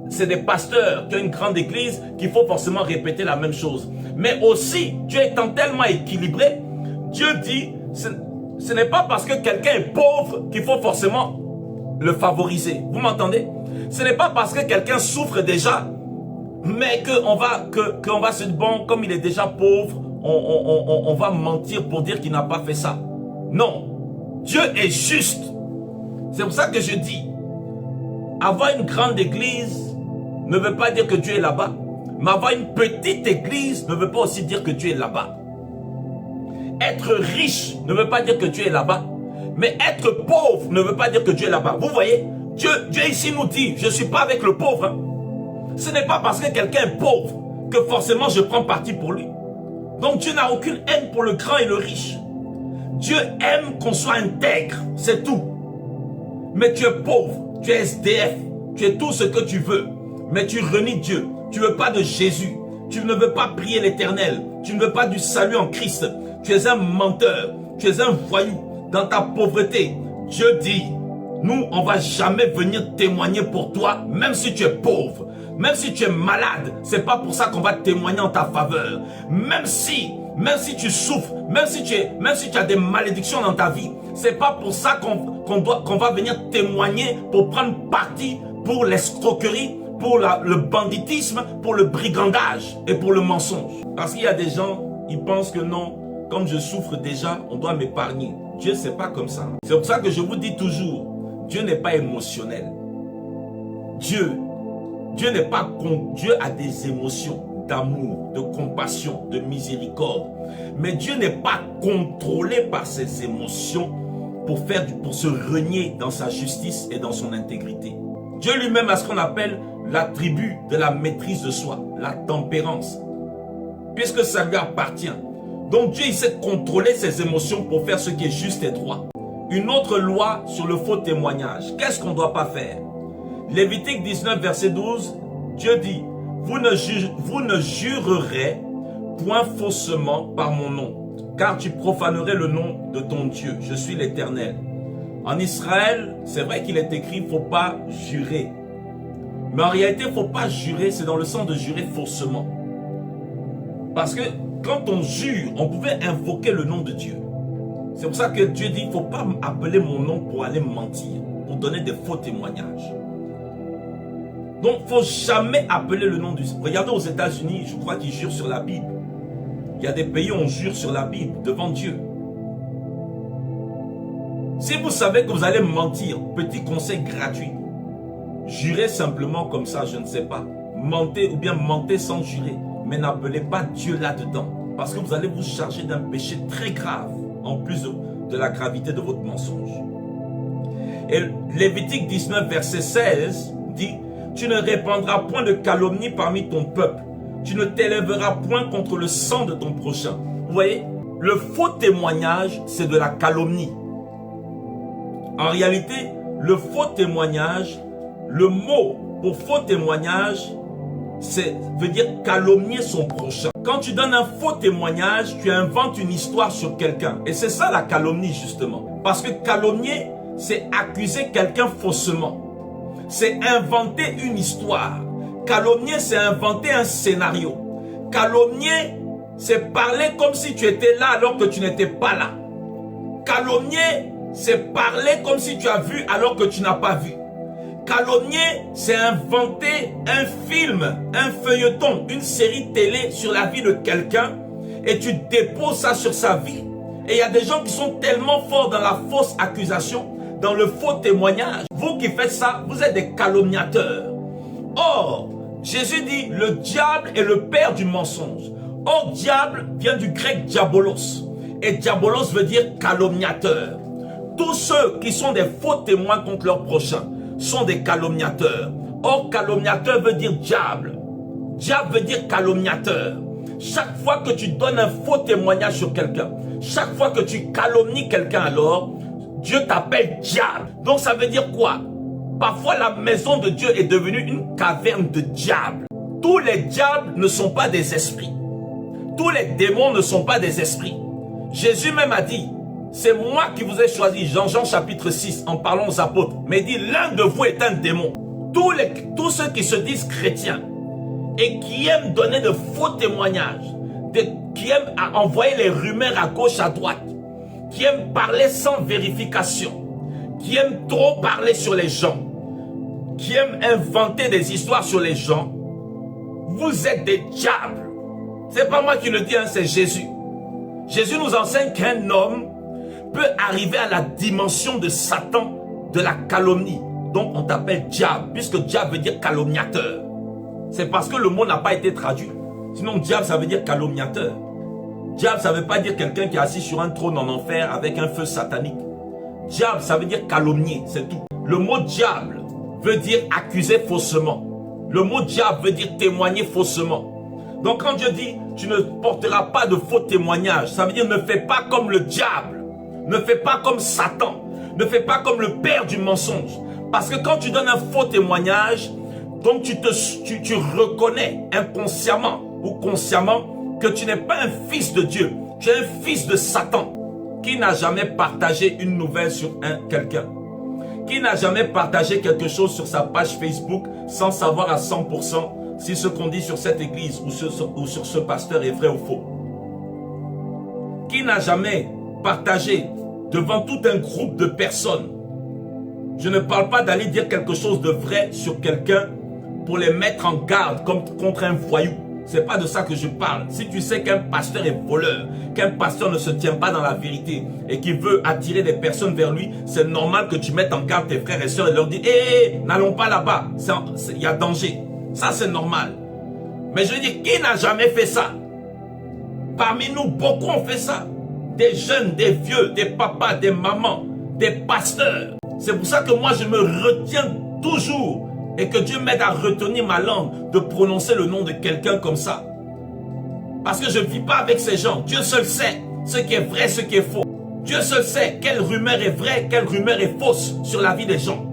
S1: c'est des pasteurs qui ont une grande église qu'il faut forcément répéter la même chose. Mais aussi, Dieu étant tellement équilibré, Dieu dit, ce n'est pas parce que quelqu'un est pauvre qu'il faut forcément le favoriser. Vous m'entendez? Ce n'est pas parce que quelqu'un souffre déjà, mais qu'on va se dire, bon, comme il est déjà pauvre, on va mentir pour dire qu'il n'a pas fait ça. Non, Dieu est juste. C'est pour ça que je dis, avoir une grande église ne veut pas dire que Dieu est là-bas. Mais avoir une petite église ne veut pas aussi dire que Dieu est là-bas. Être riche ne veut pas dire que Dieu est là-bas. Mais être pauvre ne veut pas dire que Dieu est là-bas. Vous voyez, Dieu ici nous dit, je ne suis pas avec le pauvre. Hein. Ce n'est pas parce que quelqu'un est pauvre que forcément je prends parti pour lui. Donc Dieu n'a aucune haine pour le grand et le riche. Dieu aime qu'on soit intègre, c'est tout. Mais tu es pauvre, tu es SDF, tu es tout ce que tu veux. Mais tu renies Dieu, tu ne veux pas de Jésus. Tu ne veux pas prier l'Éternel, tu ne veux pas du salut en Christ. Tu es un menteur, tu es un voyou. Dans ta pauvreté, Dieu dit, nous, on ne va jamais venir témoigner pour toi, même si tu es pauvre. Même si tu es malade, c'est pas pour ça qu'on va témoigner en ta faveur. Même si tu souffres, même si tu as des malédictions dans ta vie, c'est pas pour ça qu'on va venir témoigner pour prendre parti pour l'escroquerie, pour le banditisme, pour le brigandage et pour le mensonge. Parce qu'il y a des gens, ils pensent que non, comme je souffre déjà, on doit m'épargner. Dieu, c'est pas comme ça. C'est pour ça que je vous dis toujours, Dieu n'est pas émotionnel. Dieu a des émotions d'amour, de compassion, de miséricorde. Mais Dieu n'est pas contrôlé par ses émotions pour se renier dans sa justice et dans son intégrité. Dieu lui-même a ce qu'on appelle l'attribut de la maîtrise de soi, la tempérance, puisque ça lui appartient. Donc Dieu, il sait contrôler ses émotions pour faire ce qui est juste et droit. Une autre loi sur le faux témoignage. Qu'est-ce qu'on ne doit pas faire? Lévitique 19, verset 12, Dieu dit, vous ne jurerez point faussement par mon nom, car tu profanerais le nom de ton Dieu. Je suis l'Éternel. En Israël, c'est vrai qu'il est écrit, il ne faut pas jurer. Mais en réalité, il ne faut pas jurer, c'est dans le sens de jurer faussement. Parce que quand on jure, on pouvait invoquer le nom de Dieu. C'est pour ça que Dieu dit, il ne faut pas appeler mon nom pour aller mentir, pour donner des faux témoignages. Donc, il ne faut jamais appeler le nom du... Regardez aux États-Unis, je crois qu'ils jurent sur la Bible. Il y a des pays où on jure sur la Bible, devant Dieu. Si vous savez que vous allez mentir, petit conseil gratuit, jurez simplement comme ça, je ne sais pas. Mentez ou bien mentez sans jurer. Mais n'appelez pas Dieu là-dedans. Parce que vous allez vous charger d'un péché très grave, en plus de la gravité de votre mensonge. Et Lévitique 19, verset 16 dit, tu ne répandras point de calomnie parmi ton peuple. Tu ne t'élèveras point contre le sang de ton prochain. Vous voyez, le faux témoignage, c'est de la calomnie. En réalité, le faux témoignage, le mot pour faux témoignage veut dire calomnier son prochain. Quand tu donnes un faux témoignage, tu inventes une histoire sur quelqu'un. Et c'est ça la calomnie justement. Parce que calomnier, c'est accuser quelqu'un faussement. C'est inventer une histoire. Calomnier, c'est inventer un scénario. Calomnier, c'est parler comme si tu étais là alors que tu n'étais pas là. Calomnier, c'est parler comme si tu as vu alors que tu n'as pas vu. Calomnier, c'est inventer un film, un feuilleton, une série télé sur la vie de quelqu'un et tu déposes ça sur sa vie. Et il y a des gens qui sont tellement forts dans la fausse accusation, dans le faux témoignage. Vous qui faites ça, vous êtes des calomniateurs. Or, Jésus dit, le diable est le père du mensonge. Or, diable vient du grec diabolos. Et diabolos veut dire calomniateur. Tous ceux qui sont des faux témoins contre leur prochain sont des calomniateurs. Or, calomniateur veut dire diable. Diable veut dire calomniateur. Chaque fois que tu donnes un faux témoignage sur quelqu'un, chaque fois que tu calomnies quelqu'un alors, Dieu t'appelle diable. Donc ça veut dire quoi? Parfois la maison de Dieu est devenue une caverne de diables. Tous les diables ne sont pas des esprits. Tous les démons ne sont pas des esprits. Jésus même a dit, c'est moi qui vous ai choisi, Jean chapitre 6, en parlant aux apôtres. Mais il dit, l'un de vous est un démon. Tous ceux qui se disent chrétiens et qui aiment donner de faux témoignages, qui aiment envoyer les rumeurs à gauche, à droite, qui aiment parler sans vérification, qui aiment trop parler sur les gens, qui aiment inventer des histoires sur les gens, vous êtes des diables. C'est pas moi qui le dis, hein, c'est Jésus. Jésus nous enseigne qu'un homme peut arriver à la dimension de Satan, de la calomnie. Donc on t'appelle diable, puisque diable veut dire calomniateur. C'est parce que le mot n'a pas été traduit. Sinon diable ça veut dire calomniateur. Diable ça veut pas dire quelqu'un qui est assis sur un trône en enfer avec un feu satanique. Diable ça veut dire calomnier, c'est tout. Le mot diable veut dire accuser faussement. Le mot diable veut dire témoigner faussement. Donc quand Dieu dit tu ne porteras pas de faux témoignages, ça veut dire ne fais pas comme le diable, ne fais pas comme Satan, ne fais pas comme le père du mensonge. Parce que quand tu donnes un faux témoignage, donc tu reconnais inconsciemment ou consciemment que tu n'es pas un fils de Dieu, tu es un fils de Satan. Qui n'a jamais partagé une nouvelle sur quelqu'un? Qui n'a jamais partagé quelque chose sur sa page Facebook sans savoir à 100% si ce qu'on dit sur cette église ou sur ce pasteur est vrai ou faux? Qui n'a jamais partagé devant tout un groupe de personnes? Je ne parle pas d'aller dire quelque chose de vrai sur quelqu'un pour les mettre en garde comme contre un voyou. C'est pas de ça que je parle. Si tu sais qu'un pasteur est voleur, qu'un pasteur ne se tient pas dans la vérité et qu'il veut attirer des personnes vers lui, c'est normal que tu mettes en garde tes frères et sœurs et leur dis hé, n'allons pas là-bas, il y a danger. Ça c'est normal. Mais je dis, qui n'a jamais fait ça? Parmi nous, beaucoup ont fait ça. Des jeunes, des vieux, des papas, des mamans, des pasteurs. C'est pour ça que moi je me retiens toujours et que Dieu m'aide à retenir ma langue de prononcer le nom de quelqu'un comme ça. Parce que je ne vis pas avec ces gens. Dieu seul sait ce qui est vrai, ce qui est faux. Dieu seul sait quelle rumeur est vraie, quelle rumeur est fausse sur la vie des gens.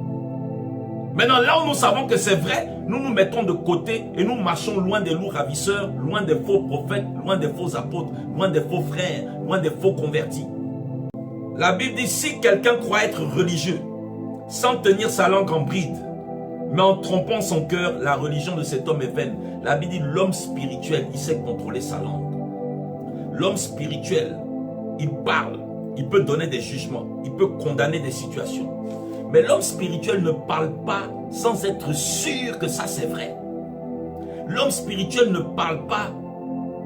S1: Maintenant, là où nous savons que c'est vrai, nous nous mettons de côté et nous marchons loin des loups ravisseurs, loin des faux prophètes, loin des faux apôtres, loin des faux frères, loin des faux convertis. La Bible dit, si quelqu'un croit être religieux, sans tenir sa langue en bride, mais en trompant son cœur, la religion de cet homme est vaine. La Bible dit, l'homme spirituel, il sait contrôler sa langue. L'homme spirituel, il parle, il peut donner des jugements, il peut condamner des situations. Mais l'homme spirituel ne parle pas sans être sûr que ça c'est vrai. L'homme spirituel ne parle pas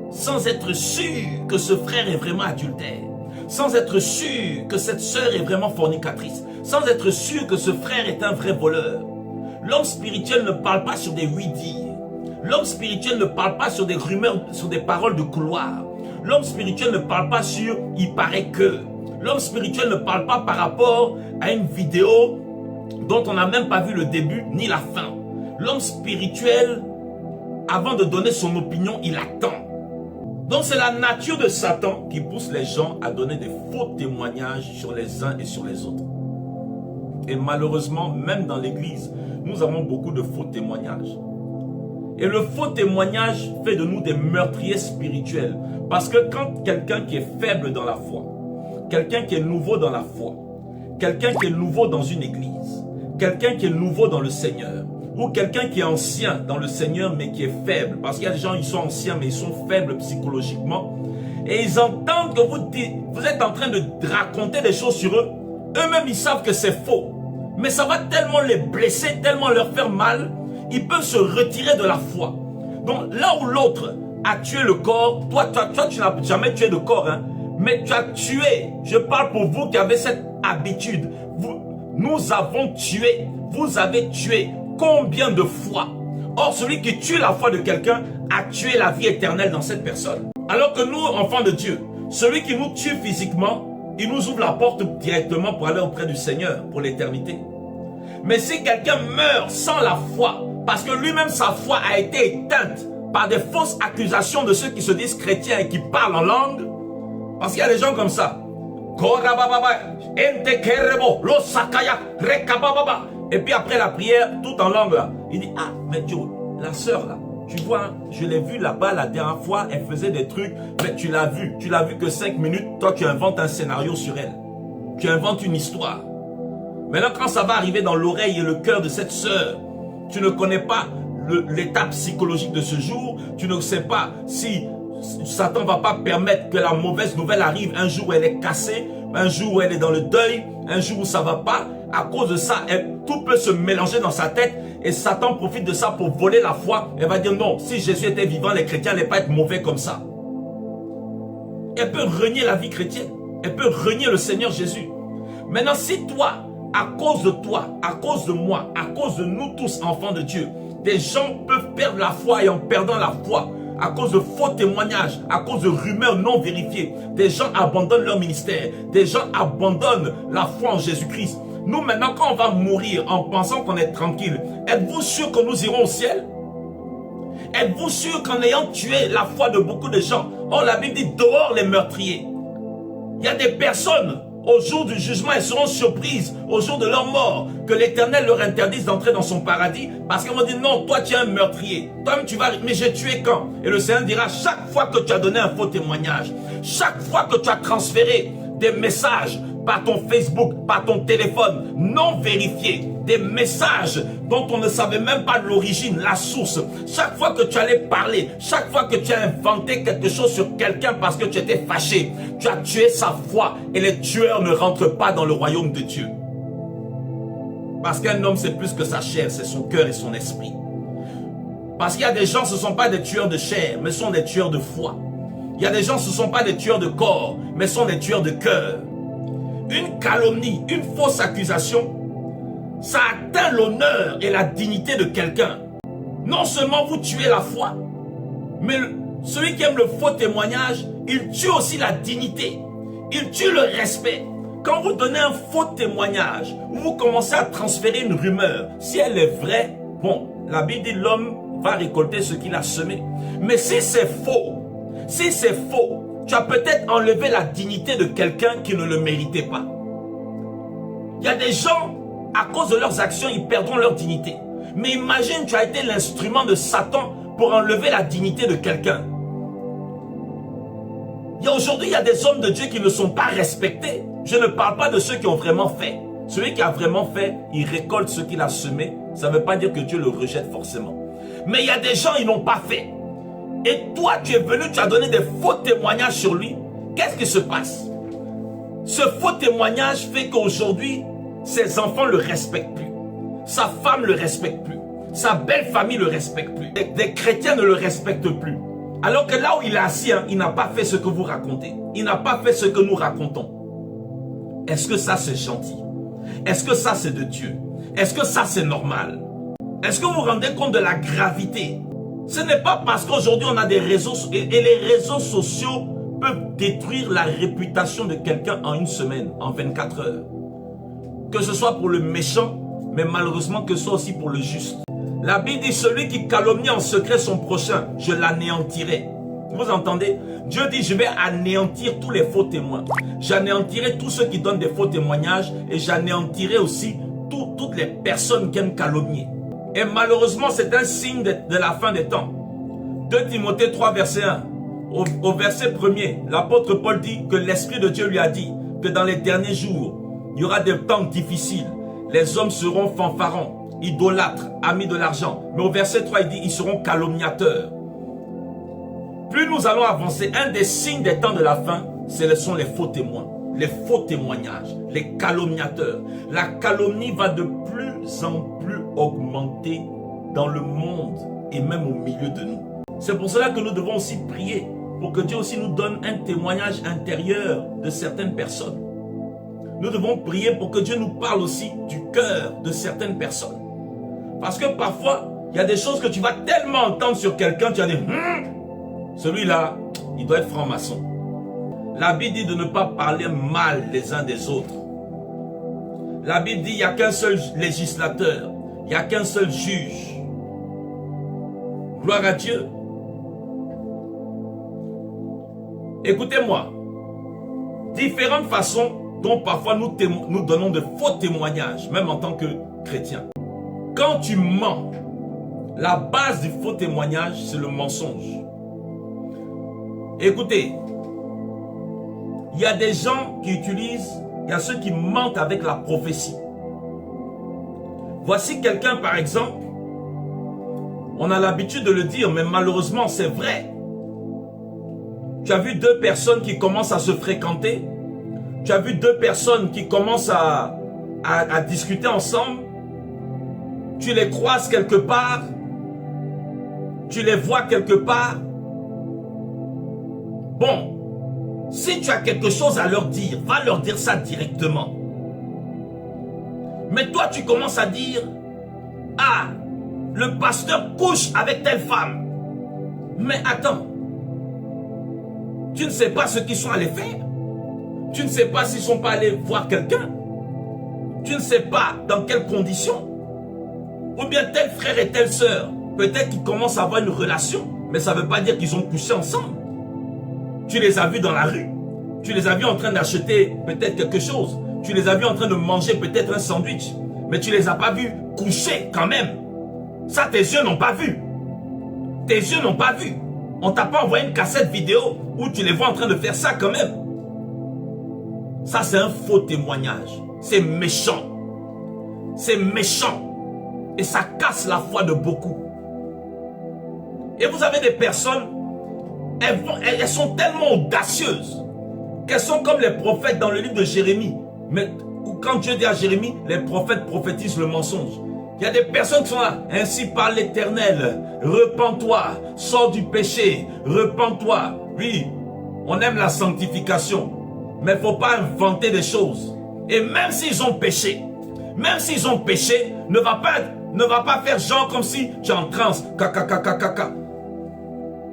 S1: sans être sûr que ce frère est vraiment adultère. Sans être sûr que cette sœur est vraiment fornicatrice. Sans être sûr que ce frère est un vrai voleur. L'homme spirituel ne parle pas sur des oui-dire. L'homme spirituel ne parle pas sur des rumeurs, sur des paroles de couloir. L'homme spirituel ne parle pas sur « il paraît que ». L'homme spirituel ne parle pas par rapport à une vidéo dont on n'a même pas vu le début ni la fin. L'homme spirituel, avant de donner son opinion, il attend. Donc c'est la nature de Satan qui pousse les gens à donner des faux témoignages sur les uns et sur les autres. Et malheureusement, même dans l'église, nous avons beaucoup de faux témoignages. Et le faux témoignage fait de nous des meurtriers spirituels. Parce que quand quelqu'un qui est faible dans la foi, quelqu'un qui est nouveau dans la foi, quelqu'un qui est nouveau dans une église, quelqu'un qui est nouveau dans le Seigneur, ou quelqu'un qui est ancien dans le Seigneur mais qui est faible, parce qu'il y a des gens qui sont anciens mais ils sont faibles psychologiquement, et ils entendent que vous êtes en train de raconter des choses sur eux, eux-mêmes ils savent que c'est faux, mais ça va tellement les blesser, tellement leur faire mal, ils peuvent se retirer de la foi. Donc là où l'autre a tué le corps, toi tu n'as jamais tué de corps, hein, mais tu as tué. Je parle pour vous qui avez cette habitude. Nous avons tué, vous avez tué combien de fois? Or celui qui tue la foi de quelqu'un a tué la vie éternelle dans cette personne. Alors que nous, enfants de Dieu, celui qui nous tue physiquement, il nous ouvre la porte directement pour aller auprès du Seigneur pour l'éternité. Mais si quelqu'un meurt sans la foi, parce que lui-même sa foi a été éteinte par des fausses accusations de ceux qui se disent chrétiens et qui parlent en langue, parce qu'il y a des gens comme ça. Et puis après la prière, tout en langue là, il dit, ah, mais Dieu, la sœur là, tu vois, je l'ai vue là-bas la dernière fois, elle faisait des trucs, mais tu l'as vu que 5 minutes, toi tu inventes un scénario sur elle. Tu inventes une histoire. Maintenant quand ça va arriver dans l'oreille et le cœur de cette sœur, tu ne connais pas l'état psychologique de ce jour, tu ne sais pas si Satan ne va pas permettre que la mauvaise nouvelle arrive un jour où elle est cassée, un jour où elle est dans le deuil, un jour où ça ne va pas. À cause de ça, tout peut se mélanger dans sa tête et Satan profite de ça pour voler la foi. Elle va dire non, si Jésus était vivant, les chrétiens n'allaient pas être mauvais comme ça. Elle peut renier la vie chrétienne. Elle peut renier le Seigneur Jésus. Maintenant, si toi, à cause de toi, à cause de moi, à cause de nous tous enfants de Dieu, des gens peuvent perdre la foi et en perdant la foi, à cause de faux témoignages, à cause de rumeurs non vérifiées, des gens abandonnent leur ministère, des gens abandonnent la foi en Jésus-Christ. Nous maintenant, quand on va mourir en pensant qu'on est tranquille, êtes-vous sûr que nous irons au ciel? Êtes-vous sûr qu'en ayant tué la foi de beaucoup de gens, or la Bible dit dehors les meurtriers. Il y a des personnes, au jour du jugement, elles seront surprises, au jour de leur mort, que l'Éternel leur interdise d'entrer dans son paradis, parce qu'ils vont dire non, toi tu es un meurtrier, toi-même tu vas, mais j'ai tué quand? Et le Seigneur dira, chaque fois que tu as donné un faux témoignage, chaque fois que tu as transféré des messages par ton Facebook, par ton téléphone, non vérifiés, des messages dont on ne savait même pas l'origine, la source. Chaque fois que tu allais parler, chaque fois que tu as inventé quelque chose sur quelqu'un parce que tu étais fâché, tu as tué sa foi et les tueurs ne rentrent pas dans le royaume de Dieu. Parce qu'un homme c'est plus que sa chair, c'est son cœur et son esprit. Parce qu'il y a des gens, ce ne sont pas des tueurs de chair, mais ce sont des tueurs de foi. Il y a des gens, ce ne sont pas des tueurs de corps, mais ce sont des tueurs de cœur. Une calomnie, une fausse accusation, ça atteint l'honneur et la dignité de quelqu'un. Non seulement vous tuez la foi, mais celui qui aime le faux témoignage, il tue aussi la dignité. Il tue le respect. Quand vous donnez un faux témoignage, vous commencez à transférer une rumeur. Si elle est vraie, bon, la Bible dit l'homme va récolter ce qu'il a semé. Mais si c'est faux, tu as peut-être enlevé la dignité de quelqu'un qui ne le méritait pas. Il y a des gens, à cause de leurs actions, ils perdront leur dignité. Mais imagine, tu as été l'instrument de Satan pour enlever la dignité de quelqu'un. Aujourd'hui, il y a des hommes de Dieu qui ne sont pas respectés. Je ne parle pas de ceux qui ont vraiment fait. Celui qui a vraiment fait, il récolte ce qu'il a semé. Ça ne veut pas dire que Dieu le rejette forcément. Mais il y a des gens, ils n'ont pas fait. Et toi, tu es venu, tu as donné des faux témoignages sur lui. Qu'est-ce qui se passe? Ce faux témoignage fait qu'aujourd'hui, ses enfants ne le respectent plus. Sa femme ne le respecte plus. Sa belle famille ne le respecte plus. Des chrétiens ne le respectent plus. Alors que là où il est assis, il n'a pas fait ce que vous racontez. Il n'a pas fait ce que nous racontons. Est-ce que ça c'est gentil? Est-ce que ça c'est de Dieu? Est-ce que ça c'est normal? Est-ce que vous vous rendez compte de la gravité? Ce n'est pas parce qu'aujourd'hui on a des réseaux et les réseaux sociaux peuvent détruire la réputation de quelqu'un en une semaine, en 24 heures. Que ce soit pour le méchant, mais malheureusement que ce soit aussi pour le juste. La Bible dit, celui qui calomnie en secret son prochain, je l'anéantirai. Vous entendez? Dieu dit, je vais anéantir tous les faux témoins. J'anéantirai tous ceux qui donnent des faux témoignages et j'anéantirai aussi toutes les personnes qui aiment calomnier. Et malheureusement, c'est un signe de la fin des temps. 2 Timothée 3, verset 1. Au verset 1er, l'apôtre Paul dit que l'Esprit de Dieu lui a dit que dans les derniers jours, il y aura des temps difficiles. Les hommes seront fanfarons, idolâtres, amis de l'argent. Mais au verset 3, il dit ils seront calomniateurs. Plus nous allons avancer, un des signes des temps de la fin, ce sont les faux témoins, les faux témoignages, les calomniateurs. La calomnie va de plus en plus augmenter dans le monde et même au milieu de nous. C'est pour cela que nous devons aussi prier pour que Dieu aussi nous donne un témoignage intérieur de certaines personnes. Nous devons prier pour que Dieu nous parle aussi du cœur de certaines personnes. Parce que parfois, il y a des choses que tu vas tellement entendre sur quelqu'un, tu vas dire, celui-là, il doit être franc-maçon. La Bible dit de ne pas parler mal les uns des autres. La Bible dit, il n'y a qu'un seul législateur, il n'y a qu'un seul juge. Gloire à Dieu. Écoutez-moi, différentes façons dont parfois nous donnons de faux témoignages, même en tant que chrétiens. Quand tu mens, la base du faux témoignage, c'est le mensonge. Écoutez, il y a des gens qui utilisent, il y a ceux qui mentent avec la prophétie. Voici quelqu'un par exemple, on a l'habitude de le dire, mais malheureusement c'est vrai. Tu as vu 2 personnes qui commencent à se fréquenter. Tu as vu 2 personnes qui commencent à discuter ensemble. Tu les croises quelque part. Tu les vois quelque part. Bon, si tu as quelque chose à leur dire, va leur dire ça directement. Mais toi, tu commences à dire, ah, le pasteur couche avec telle femme. Mais attends. Tu ne sais pas ce qu'ils sont allés faire. Tu ne sais pas s'ils ne sont pas allés voir quelqu'un. Tu ne sais pas dans quelles conditions. Ou bien tel frère et telle sœur, peut-être qu'ils commencent à avoir une relation, mais ça ne veut pas dire qu'ils ont couché ensemble. Tu les as vus dans la rue. Tu les as vus en train d'acheter peut-être quelque chose. Tu les as vus en train de manger peut-être un sandwich. Mais tu ne les as pas vus coucher quand même. Ça, tes yeux n'ont pas vu. Tes yeux n'ont pas vu. On t'a pas envoyé une cassette vidéo où tu les vois en train de faire ça quand même. Ça, c'est un faux témoignage. C'est méchant. C'est méchant. Et ça casse la foi de beaucoup. Et vous avez des personnes, elles sont tellement audacieuses qu'elles sont comme les prophètes dans le livre de Jérémie. Mais quand Dieu dit à Jérémie, les prophètes prophétisent le mensonge. Il y a des personnes qui sont là. Ainsi parle l'Éternel. Repens-toi. Sors du péché. Repens-toi. Oui, on aime la sanctification. Mais il ne faut pas inventer des choses. Et même s'ils ont péché, ne va pas faire genre comme si tu es en transe. Caca.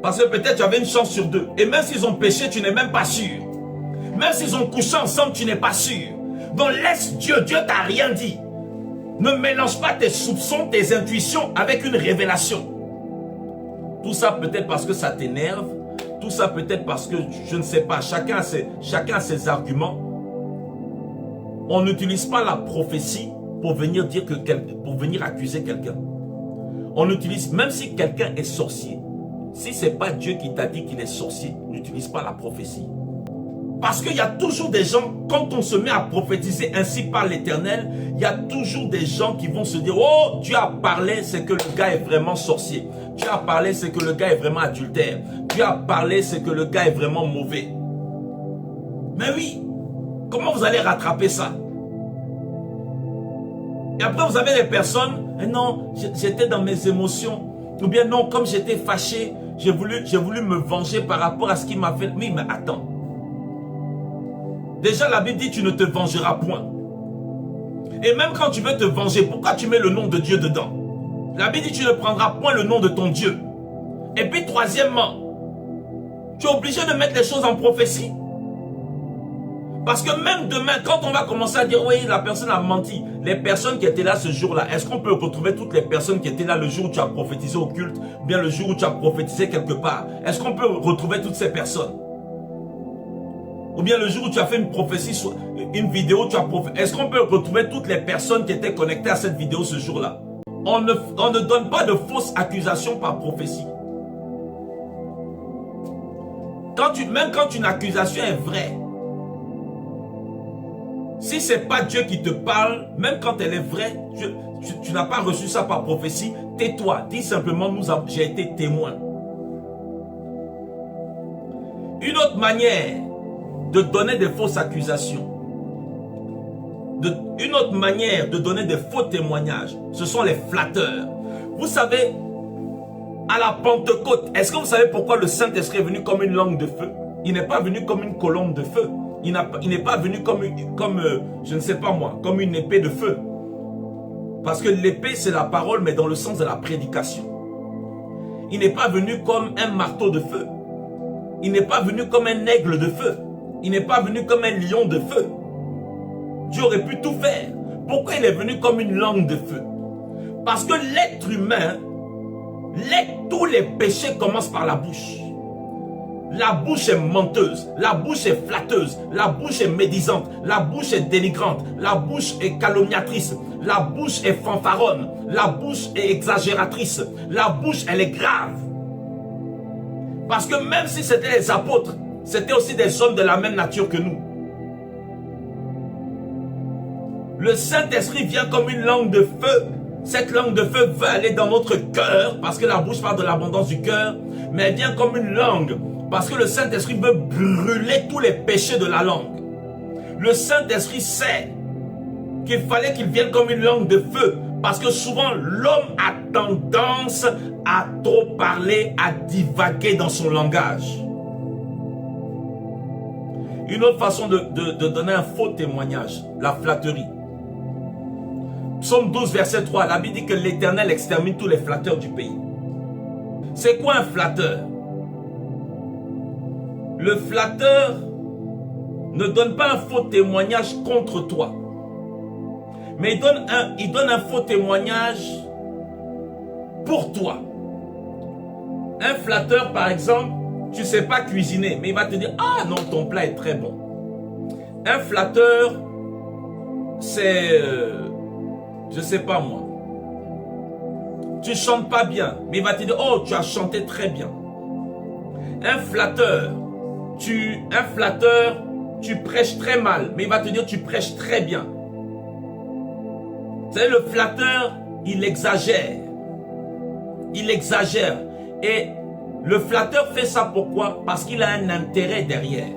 S1: Parce que peut-être tu avais une chance sur 2. Et même s'ils ont péché, tu n'es même pas sûr. Même s'ils ont couché ensemble, tu n'es pas sûr. Donc laisse Dieu. Dieu t'a rien dit. Ne mélange pas tes soupçons, tes intuitions avec une révélation. Tout ça peut-être parce que ça t'énerve. Tout ça peut-être parce que, je ne sais pas, chacun a ses arguments. On n'utilise pas la prophétie pour venir dire pour venir accuser quelqu'un. On utilise, même si quelqu'un est sorcier, si ce n'est pas Dieu qui t'a dit qu'il est sorcier, n'utilise pas la prophétie. Parce qu'il y a toujours des gens, quand on se met à prophétiser ainsi par l'Éternel, il y a toujours des gens qui vont se dire, oh, Dieu a parlé, c'est que le gars est vraiment sorcier. Dieu a parlé, c'est que le gars est vraiment adultère. Dieu a parlé, c'est que le gars est vraiment mauvais. Mais oui, comment vous allez rattraper ça? Et après, vous avez des personnes, non, j'étais dans mes émotions. Ou bien non, comme j'étais fâché, j'ai voulu me venger par rapport à ce qu'il m'a fait. Oui, mais attends. Déjà, la Bible dit, tu ne te vengeras point. Et même quand tu veux te venger, pourquoi tu mets le nom de Dieu dedans? La Bible dit, tu ne prendras point le nom de ton Dieu. Et puis, troisièmement, tu es obligé de mettre les choses en prophétie. Parce que même demain, quand on va commencer à dire, oui, la personne a menti, les personnes qui étaient là ce jour-là, est-ce qu'on peut retrouver toutes les personnes qui étaient là le jour où tu as prophétisé au culte, ou bien le jour où tu as prophétisé quelque part? Est-ce qu'on peut retrouver toutes ces personnes? Ou bien le jour où tu as fait une prophétie, une vidéo, tu as prophétisé. Est-ce qu'on peut retrouver toutes les personnes qui étaient connectées à cette vidéo ce jour-là? On ne donne pas de fausses accusations par prophétie. Même quand une accusation est vraie, si ce n'est pas Dieu qui te parle, même quand elle est vraie, tu n'as pas reçu ça par prophétie, tais-toi. Dis simplement, j'ai été témoin. Une autre manière de donner des fausses accusations, une autre manière de donner des faux témoignages, ce sont les flatteurs. Vous savez, à la Pentecôte, est-ce que vous savez pourquoi le Saint-Esprit est venu comme une langue de feu? Il n'est pas venu comme une colombe de feu. Il n'est pas venu comme je ne sais pas moi, comme une épée de feu. Parce que l'épée, c'est la parole, mais dans le sens de la prédication. Il n'est pas venu comme un marteau de feu. Il n'est pas venu comme un aigle de feu. Il n'est pas venu comme un lion de feu. Dieu aurait pu tout faire. Pourquoi il est venu comme une langue de feu? Parce que l'être humain, tous les péchés commencent par la bouche. La bouche est menteuse, la bouche est flatteuse, la bouche est médisante, la bouche est dénigrante, la bouche est calomniatrice, la bouche est fanfaronne, la bouche est exagératrice, la bouche elle est grave. Parce que même si c'était les apôtres, c'était aussi des hommes de la même nature que nous. Le Saint-Esprit vient comme une langue de feu. Cette langue de feu veut aller dans notre cœur, parce que la bouche parle de l'abondance du cœur, mais elle vient comme une langue, parce que le Saint-Esprit veut brûler tous les péchés de la langue. Le Saint-Esprit sait qu'il fallait qu'il vienne comme une langue de feu, parce que souvent l'homme a tendance à trop parler, à divaguer dans son langage. Une autre façon de donner un faux témoignage, la flatterie. Psaume 12, verset 3, la Bible dit que l'Éternel extermine tous les flatteurs du pays. C'est quoi un flatteur? Le flatteur ne donne pas un faux témoignage contre toi, mais il donne un faux témoignage pour toi. Un flatteur, par exemple, tu ne sais pas cuisiner, mais il va te dire, ah non, ton plat est très bon. Un flatteur, c'est, je ne sais pas moi, tu ne chantes pas bien, mais il va te dire, oh, tu as chanté très bien. Un flatteur, tu prêches très mal, mais il va te dire, tu prêches très bien. Vous savez, le flatteur, il exagère. Il exagère. Et le flatteur fait ça pourquoi? Parce qu'il a un intérêt derrière.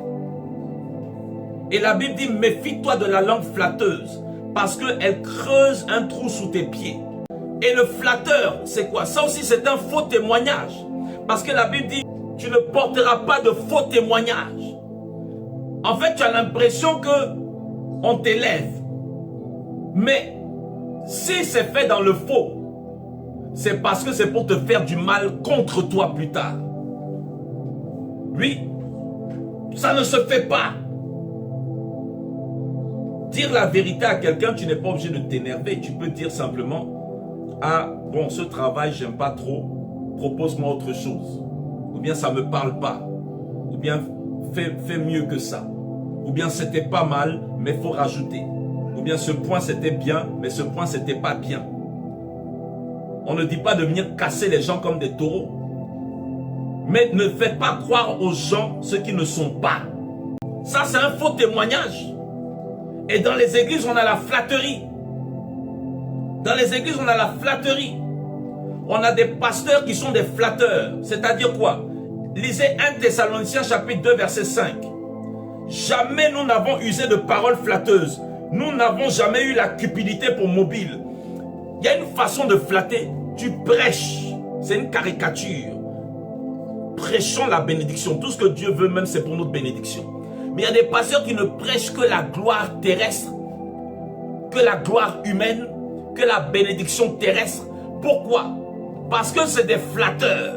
S1: Et la Bible dit, méfie-toi de la langue flatteuse, parce qu'elle creuse un trou sous tes pieds. Et le flatteur, c'est quoi? Ça aussi, c'est un faux témoignage. Parce que la Bible dit, tu ne porteras pas de faux témoignages. En fait, tu as l'impression qu'on t'élève. Mais si c'est fait dans le faux, c'est parce que c'est pour te faire du mal contre toi plus tard. Oui, ça ne se fait pas. Dire la vérité à quelqu'un, tu n'es pas obligé de t'énerver. Tu peux dire simplement, ah bon, ce travail, j'aime pas trop, propose-moi autre chose. Ou bien ça me parle pas. Ou bien fais mieux que ça. Ou bien c'était pas mal, mais il faut rajouter. Ou bien ce point c'était bien, mais ce point c'était pas bien. On ne dit pas de venir casser les gens comme des taureaux. Mais ne faites pas croire aux gens ce qu'ils ne sont pas. Ça c'est un faux témoignage. Et dans les églises on a la flatterie. Dans les églises on a la flatterie. On a des pasteurs qui sont des flatteurs. C'est-à-dire quoi? Lisez 1 Thessaloniciens chapitre 2 verset 5. Jamais nous n'avons usé de paroles flatteuses. Nous n'avons jamais eu la cupidité pour mobile. Il y a une façon de flatter. Tu prêches. C'est une caricature. Prêchons la bénédiction. Tout ce que Dieu veut même, c'est pour notre bénédiction. Mais il y a des pasteurs qui ne prêchent que la gloire terrestre, que la gloire humaine, que la bénédiction terrestre. Pourquoi? Parce que c'est des flatteurs.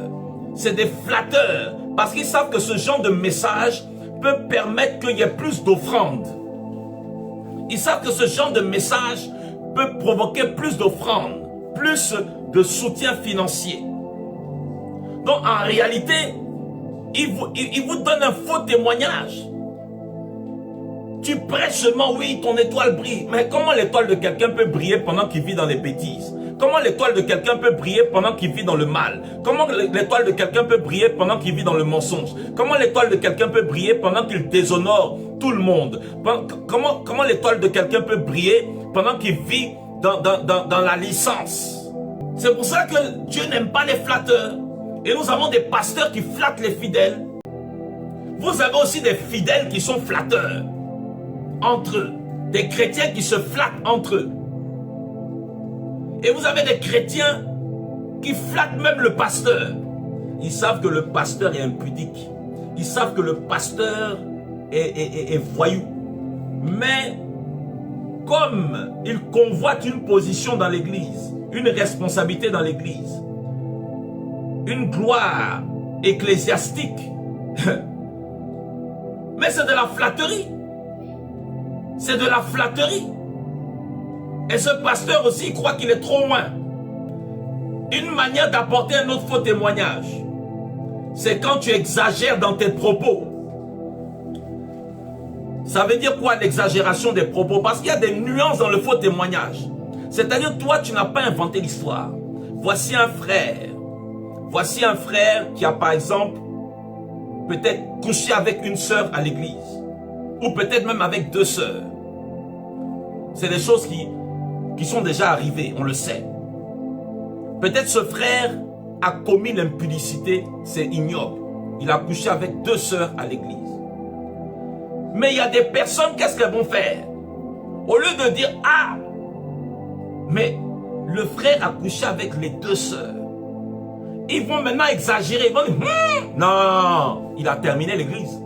S1: C'est des flatteurs. Parce qu'ils savent que ce genre de message peut permettre qu'il y ait plus d'offrandes. Ils savent que ce genre de message peut provoquer plus d'offrandes, plus de soutien financier. Donc en réalité, ils vous donnent un faux témoignage. Tu prêches seulement, oui, ton étoile brille. Mais comment l'étoile de quelqu'un peut briller pendant qu'il vit dans les bêtises? Comment l'étoile de quelqu'un peut briller pendant qu'il vit dans le mal? Comment l'étoile de quelqu'un peut briller pendant qu'il vit dans le mensonge? Comment l'étoile de quelqu'un peut briller pendant qu'il déshonore tout le monde? Comment l'étoile de quelqu'un peut briller pendant qu'il vit dans la licence? C'est pour ça que Dieu n'aime pas les flatteurs. Et nous avons des pasteurs qui flattent les fidèles. Vous avez aussi des fidèles qui sont flatteurs entre eux. Des chrétiens qui se flattent entre eux. Et vous avez des chrétiens qui flattent même le pasteur. Ils savent que le pasteur est impudique. Ils savent que le pasteur est voyou. Mais comme ils convoitent une position dans l'église, une responsabilité dans l'église, une gloire ecclésiastique, mais c'est de la flatterie. C'est de la flatterie. Et ce pasteur aussi croit qu'il est trop loin. Une manière d'apporter un autre faux témoignage, c'est quand tu exagères dans tes propos. Ça veut dire quoi l'exagération des propos? Parce qu'il y a des nuances dans le faux témoignage. C'est-à-dire toi tu n'as pas inventé l'histoire. Voici un frère. Voici un frère qui a par exemple peut-être couché avec une sœur à l'église. Ou peut-être même avec deux sœurs. C'est des choses qui sont déjà arrivées, on le sait. Peut-être ce frère a commis l'impudicité, c'est ignoble. Il a couché avec deux sœurs à l'église. Mais il y a des personnes, qu'est-ce qu'elles vont faire? Au lieu de dire, ah, mais le frère a couché avec les deux sœurs. Ils vont maintenant exagérer. Ils vont dire, non, il a terminé l'église.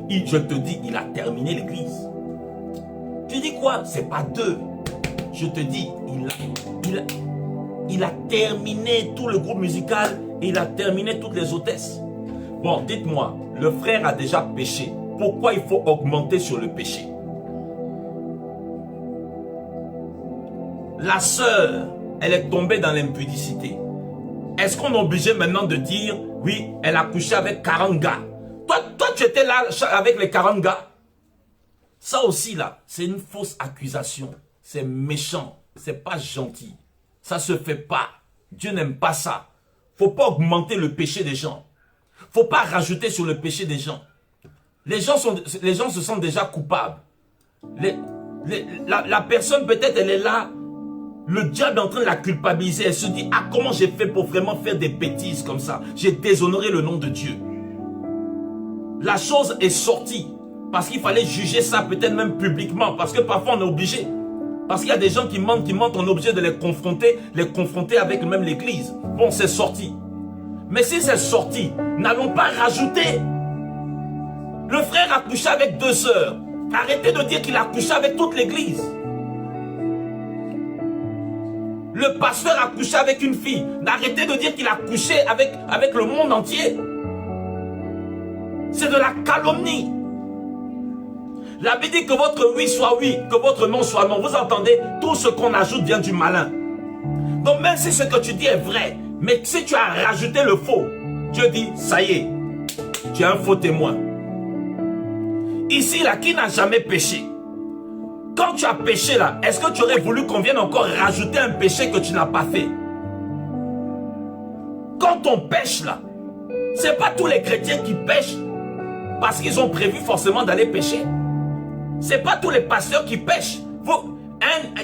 S1: Je te dis, il a terminé l'église. Tu dis quoi? C'est pas deux. Je te dis, il a terminé tout le groupe musical et il a terminé toutes les hôtesses. Bon, dites-moi, le frère a déjà péché. Pourquoi il faut augmenter sur le péché? La sœur, elle est tombée dans l'impudicité. Est-ce qu'on est obligé maintenant de dire, oui, elle a couché avec 40 gars? Toi, tu étais là avec les 40 gars. Ça aussi, là, c'est une fausse accusation. C'est méchant. C'est pas gentil. Ça se fait pas. Dieu n'aime pas ça. Faut pas augmenter le péché des gens. Faut pas rajouter sur le péché des gens. Les gens se sentent déjà coupables. La personne, peut-être, elle est là. Le diable est en train de la culpabiliser. Elle se dit, ah, comment j'ai fait pour vraiment faire des bêtises comme ça? J'ai déshonoré le nom de Dieu. La chose est sortie. Parce qu'il fallait juger ça peut-être même publiquement. Parce que parfois on est obligé. Parce qu'il y a des gens qui mentent, on est obligé de les confronter avec même l'église. Bon, c'est sorti. Mais si c'est sorti, n'allons pas rajouter. Le frère a couché avec deux sœurs. Arrêtez de dire qu'il a couché avec toute l'église. Le pasteur a couché avec une fille. Arrêtez de dire qu'il a couché avec le monde entier. C'est de la calomnie. La Bible dit que votre oui soit oui, que votre non soit non. Vous entendez? Tout ce qu'on ajoute vient du malin. Donc même si ce que tu dis est vrai, mais si tu as rajouté le faux, Dieu dit, ça y est, tu es un faux témoin. Ici, là, qui n'a jamais péché? Quand tu as péché, là, est-ce que tu aurais voulu qu'on vienne encore rajouter un péché que tu n'as pas fait? Quand on pêche, là, c'est pas tous les chrétiens qui pêchent parce qu'ils ont prévu forcément d'aller pêcher. C'est pas tous les pasteurs qui pêchent.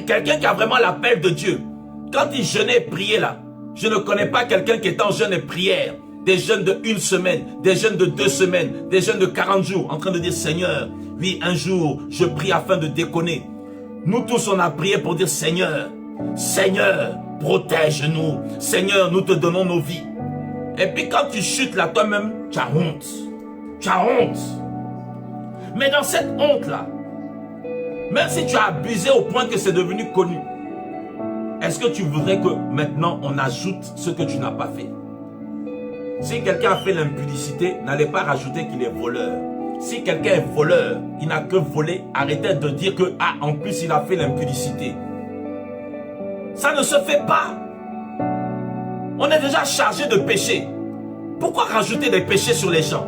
S1: Quelqu'un qui a vraiment l'appel de Dieu, quand il jeûnait et priait là, je ne connais pas quelqu'un qui est en jeûne et prière, des jeûnes de 1 semaine, des jeûnes de 2 semaines, des jeûnes de 40 jours, en train de dire Seigneur, oui, un jour, je prie afin de déconner. Nous tous, on a prié pour dire Seigneur, Seigneur, protège-nous. Seigneur, nous te donnons nos vies. Et puis quand tu chutes là, toi-même, tu as honte. Tu as honte. Mais dans cette honte-là, même si tu as abusé au point que c'est devenu connu, est-ce que tu voudrais que maintenant on ajoute ce que tu n'as pas fait? Si quelqu'un a fait l'impudicité, n'allez pas rajouter qu'il est voleur. Si quelqu'un est voleur, il n'a que volé, arrêtez de dire que, ah, en plus il a fait l'impudicité. Ça ne se fait pas. On est déjà chargé de péché. Pourquoi rajouter des péchés sur les gens?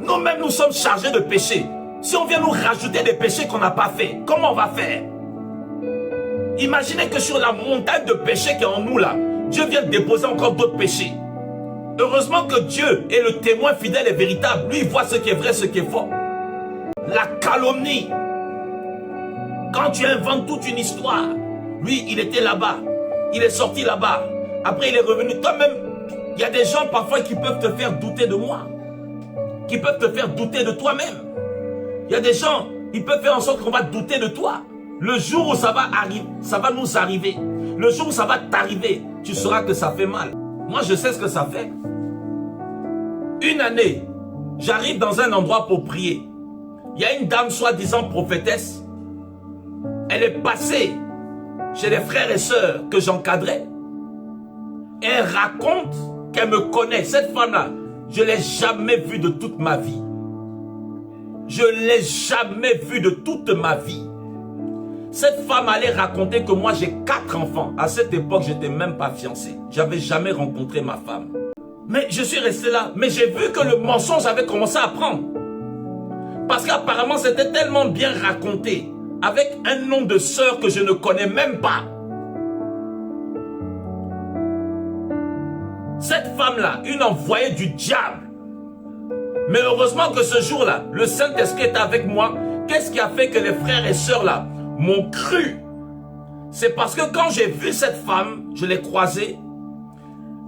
S1: Nous-mêmes, nous sommes chargés de péché. Si on vient nous rajouter des péchés qu'on n'a pas fait, comment on va faire? Imaginez que sur la montagne de péché qui est en nous là, Dieu vient déposer encore d'autres péchés. Heureusement que Dieu est le témoin fidèle et véritable. Lui, il voit ce qui est vrai, ce qui est faux. La calomnie. Quand tu inventes toute une histoire, lui, il était là-bas. Il est sorti là-bas. Après, il est revenu. Toi-même, il y a des gens parfois qui peuvent te faire douter de moi. Qui peuvent te faire douter de toi-même. Il y a des gens, ils peuvent faire en sorte qu'on va douter de toi. Le jour où ça va arriver, ça va nous arriver. Le jour où ça va t'arriver, tu sauras que ça fait mal. Moi, je sais ce que ça fait. Une année, j'arrive dans un endroit pour prier. Il y a une dame soi-disant prophétesse. Elle est passée chez les frères et sœurs que j'encadrais. Elle raconte qu'elle me connaît. Cette femme-là, je ne l'ai jamais vue de toute ma vie. Je ne l'ai jamais vue de toute ma vie. Cette femme allait raconter que moi j'ai 4 enfants. À cette époque, je n'étais même pas fiancé. Je n'avais jamais rencontré ma femme. Mais je suis resté là. Mais j'ai vu que le mensonge avait commencé à prendre. Parce qu'apparemment, c'était tellement bien raconté. Avec un nom de sœur que je ne connais même pas. Cette femme-là, une envoyée du diable. Mais heureusement que ce jour-là, le Saint-Esprit était avec moi. Qu'est-ce qui a fait que les frères et sœurs là m'ont cru? C'est parce que quand j'ai vu cette femme, je l'ai croisée.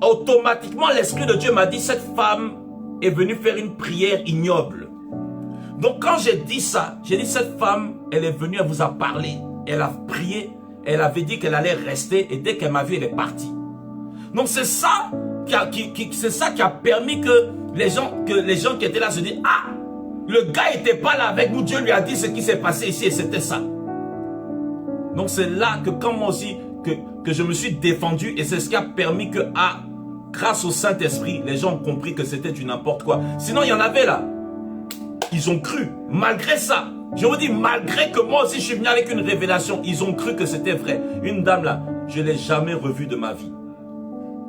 S1: Automatiquement, l'Esprit de Dieu m'a dit, cette femme est venue faire une prière ignoble. Donc quand j'ai dit ça, j'ai dit, cette femme, elle est venue, elle vous a parlé. Elle a prié, elle avait dit qu'elle allait rester et dès qu'elle m'a vu, elle est partie. Donc c'est ça qui a permis que les gens qui étaient là se disent, ah, le gars n'était pas là avec nous, Dieu lui a dit ce qui s'est passé ici et c'était ça. Donc c'est là que quand moi aussi, que je me suis défendu et c'est ce qui a permis que, grâce au Saint-Esprit, les gens ont compris que c'était du n'importe quoi. Sinon il y en avait là, ils ont cru, malgré ça. Je vous dis, malgré que moi aussi je suis venu avec une révélation, ils ont cru que c'était vrai. Une dame là, je ne l'ai jamais revue de ma vie.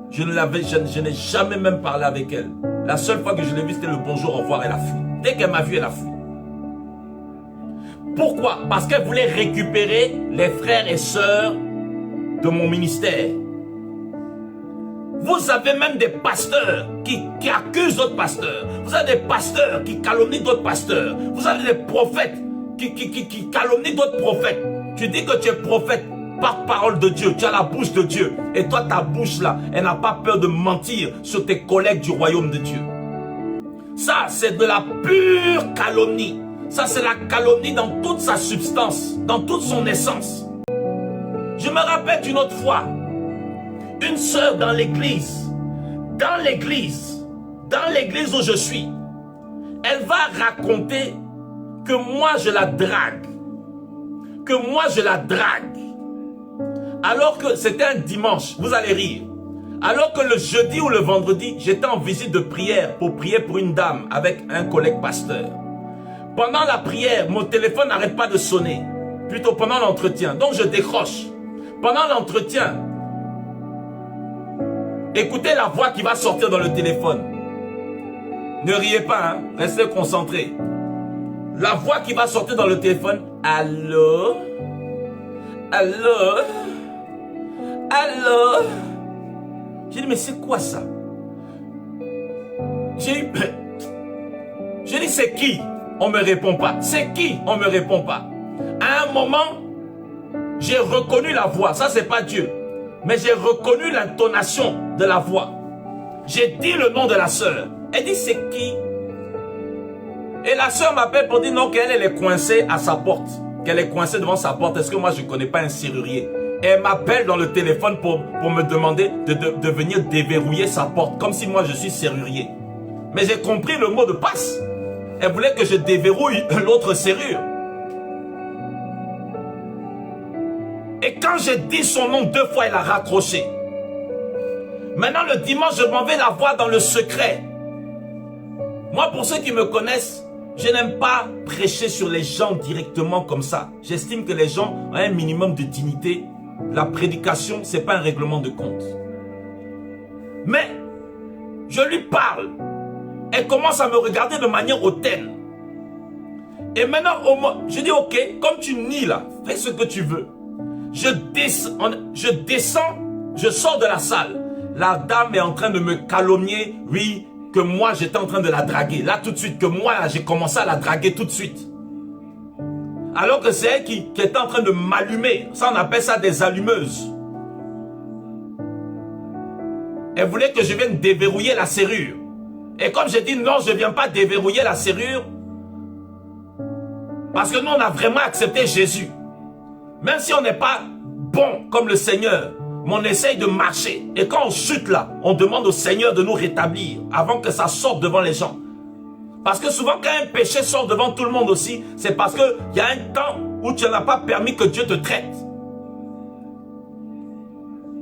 S1: Je n'ai jamais même parlé avec elle. La seule fois que je l'ai vue, c'était le bonjour, au revoir, elle a fui. Dès qu'elle m'a vu, elle a fui. Pourquoi? Parce qu'elle voulait récupérer les frères et sœurs de mon ministère. Vous avez même des pasteurs qui accusent d'autres pasteurs. Vous avez des pasteurs qui calomnient d'autres pasteurs. Vous avez des prophètes qui calomnient d'autres prophètes. Tu dis que tu es prophète par parole de Dieu. Tu as la bouche de Dieu. Et toi, ta bouche là, elle n'a pas peur de mentir sur tes collègues du royaume de Dieu. Ça, c'est de la pure calomnie. Ça, c'est la calomnie dans toute sa substance, dans toute son essence. Je me rappelle d'une autre fois, une sœur dans l'église où je suis, elle va raconter que moi je la drague. Alors que c'était un dimanche, vous allez rire. Alors que le jeudi ou le vendredi, j'étais en visite de prière pour prier pour une dame avec un collègue pasteur. Pendant la prière, mon téléphone n'arrête pas de sonner. Plutôt pendant l'entretien. Donc je décroche. Pendant l'entretien, écoutez la voix qui va sortir dans le téléphone. Ne riez pas, hein? Restez concentrés. La voix qui va sortir dans le téléphone. Allô? Allô? Allô? J'ai dit, mais c'est quoi ça? J'ai dit, c'est qui? On me répond pas. C'est qui? On me répond pas. À un moment, j'ai reconnu la voix. Ça, c'est pas Dieu. Mais j'ai reconnu l'intonation de la voix. J'ai dit le nom de la sœur. Elle dit, c'est qui? Et la sœur m'appelle pour dire non, qu'elle est coincée à sa porte. Qu'elle est coincée devant sa porte. Est-ce que moi, je ne connais pas un serrurier? Et elle m'appelle dans le téléphone pour me demander de venir déverrouiller sa porte. Comme si moi, je suis serrurier. Mais j'ai compris le mot de passe. Elle voulait que je déverrouille l'autre serrure. Et quand j'ai dit son nom 2 fois, elle a raccroché. Maintenant, le dimanche, je m'en vais la voir dans le secret. Moi, pour ceux qui me connaissent, je n'aime pas prêcher sur les gens directement comme ça. J'estime que les gens ont un minimum de dignité. La prédication, ce n'est pas un règlement de compte. Mais, je lui parle. Elle commence à me regarder de manière hautaine. Et maintenant, je dis, ok, comme tu nies là, fais ce que tu veux. Je descends, je sors de la salle. La dame est en train de me calomnier, oui, que moi j'étais en train de la draguer. Là tout de suite, que moi j'ai commencé à la draguer tout de suite. Alors que c'est elle qui était en train de m'allumer. Ça, on appelle ça des allumeuses. Elle voulait que je vienne déverrouiller la serrure. Et comme j'ai dit non, je ne viens pas déverrouiller la serrure. Parce que nous, on a vraiment accepté Jésus. Même si on n'est pas bon comme le Seigneur, mais on essaye de marcher. Et quand on chute là, on demande au Seigneur de nous rétablir avant que ça sorte devant les gens. Parce que souvent, quand un péché sort devant tout le monde aussi, c'est parce qu'il y a un temps où tu n'as pas permis que Dieu te traite.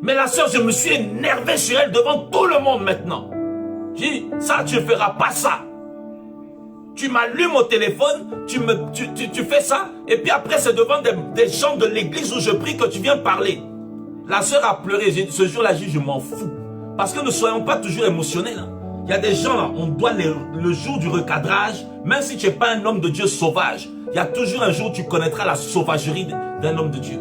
S1: Mais la sœur, je me suis énervé sur elle devant tout le monde maintenant. J'ai dit, ça, tu ne feras pas ça. Tu m'allumes au téléphone, tu fais ça, et puis après, c'est devant des gens de l'église où je prie que tu viens parler. La sœur a pleuré. Ce jour-là, je m'en fous. Parce que ne soyons pas toujours émotionnels. Hein. Il y a des gens là, on doit le jour du recadrage, même si tu n'es pas un homme de Dieu sauvage, il y a toujours un jour où tu connaîtras la sauvagerie d'un homme de Dieu.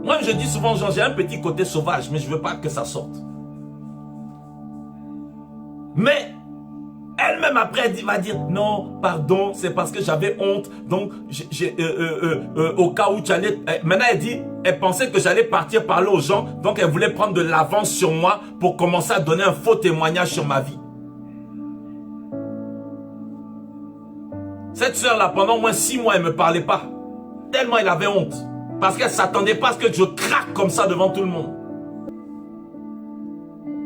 S1: Moi, je dis souvent, j'ai un petit côté sauvage, mais je ne veux pas que ça sorte. Mais, elle-même après, elle va dire, non, pardon, c'est parce que j'avais honte, donc, au cas où tu allais... Maintenant, elle dit, elle pensait que j'allais partir parler aux gens, donc elle voulait prendre de l'avance sur moi pour commencer à donner un faux témoignage sur ma vie. Cette sœur-là, pendant au moins 6 mois, elle ne me parlait pas. Tellement elle avait honte. Parce qu'elle ne s'attendait pas à ce que je craque comme ça devant tout le monde.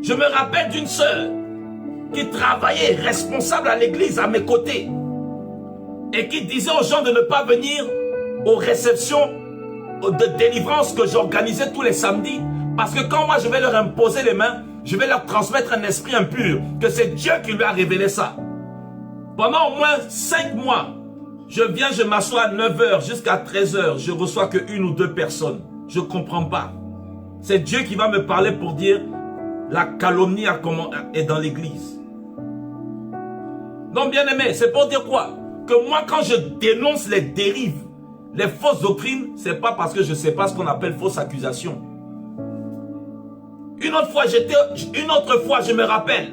S1: Je me rappelle d'une sœur qui travaillait responsable à l'église à mes côtés et qui disait aux gens de ne pas venir aux réceptions de délivrance que j'organisais tous les samedis, parce que quand moi je vais leur imposer les mains, je vais leur transmettre un esprit impur, que c'est Dieu qui lui a révélé ça. Pendant au moins 5 mois, je m'assois à 9 h jusqu'à 13 h, je reçois que 1 ou 2 personnes. Je ne comprends pas. C'est Dieu qui va me parler pour dire la calomnie est dans l'église. Donc bien aimé, c'est pour dire quoi? Que moi quand je dénonce les dérives, les fausses doctrines, c'est pas parce que je ne sais pas ce qu'on appelle fausse accusation. Une autre fois, je me rappelle,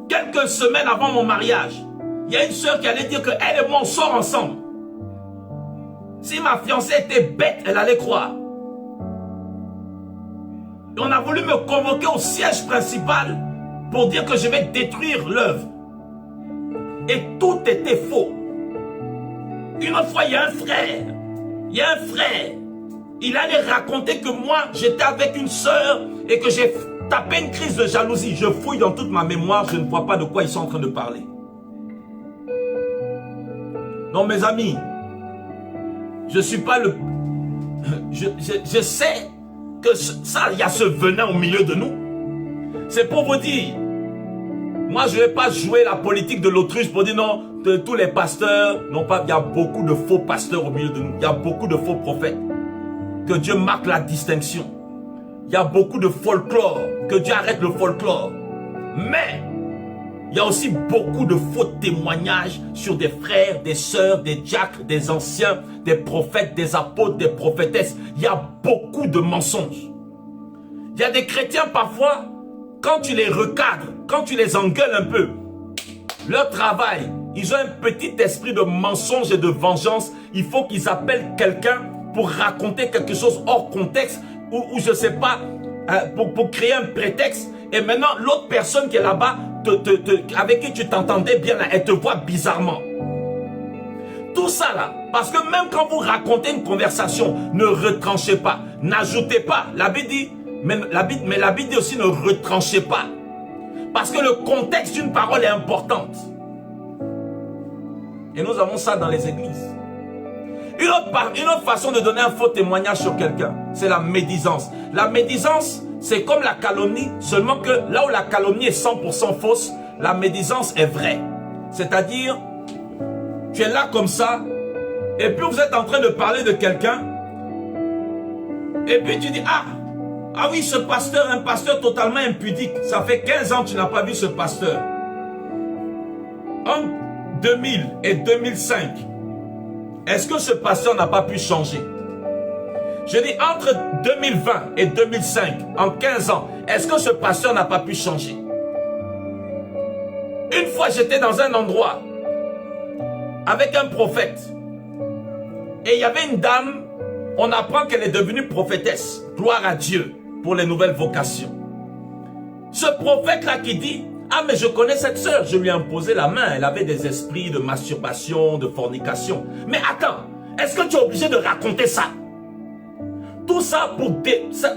S1: quelques semaines avant mon mariage, il y a une soeur qui allait dire qu'elle et moi on sort ensemble. Si ma fiancée était bête, elle allait croire. Et on a voulu me convoquer au siège principal pour dire que je vais détruire l'œuvre. Et tout était faux. Une autre fois, il y a un frère. Il allait raconter que moi, j'étais avec une sœur et que j'ai tapé une crise de jalousie. Je fouille dans toute ma mémoire, je ne vois pas de quoi ils sont en train de parler. Non, mes amis, je ne suis pas le... Je sais que ça, il y a ce venin au milieu de nous. C'est pour vous dire, moi, je ne vais pas jouer la politique de l'autruche pour dire non, tous les pasteurs, non pas, il y a beaucoup de faux pasteurs au milieu de nous. Il y a beaucoup de faux prophètes. Que Dieu marque la distinction. Il y a beaucoup de folklore. Que Dieu arrête le folklore. Mais, il y a aussi beaucoup de faux témoignages sur des frères, des sœurs, des diacres, des anciens, des prophètes, des apôtres, des prophétesses. Il y a beaucoup de mensonges. Il y a des chrétiens parfois, quand tu les recadres, quand tu les engueules un peu, leur travail, ils ont un petit esprit de mensonge et de vengeance. Il faut qu'ils appellent quelqu'un pour raconter quelque chose hors contexte ou je ne sais pas, pour créer un prétexte. Et maintenant, l'autre personne qui est là-bas, avec qui tu t'entendais bien, là, elle te voit bizarrement. Tout ça là, parce que même quand vous racontez une conversation, ne retranchez pas, n'ajoutez pas. La Bible dit, mais la Bible dit aussi ne retranchez pas. Parce que le contexte d'une parole est importante. Et nous avons ça dans les églises. Une autre façon de donner un faux témoignage sur quelqu'un, c'est la médisance. La médisance, c'est comme la calomnie, seulement que là où la calomnie est 100% fausse, la médisance est vraie. C'est-à-dire, tu es là comme ça, et puis vous êtes en train de parler de quelqu'un, et puis tu dis, ah oui, ce pasteur, un pasteur totalement impudique, ça fait 15 ans que tu n'as pas vu ce pasteur. En 2000 et 2005, est-ce que ce pasteur n'a pas pu changer? Je dis entre 2020 et 2005, en 15 ans, est-ce que ce pasteur n'a pas pu changer? Une fois, j'étais dans un endroit avec un prophète. Et il y avait une dame, on apprend qu'elle est devenue prophétesse. Gloire à Dieu pour les nouvelles vocations. Ce prophète-là qui dit, ah mais je connais cette sœur, je lui ai imposé la main, elle avait des esprits de masturbation, de fornication. Mais attends, est-ce que tu es obligé de raconter ça? Tout ça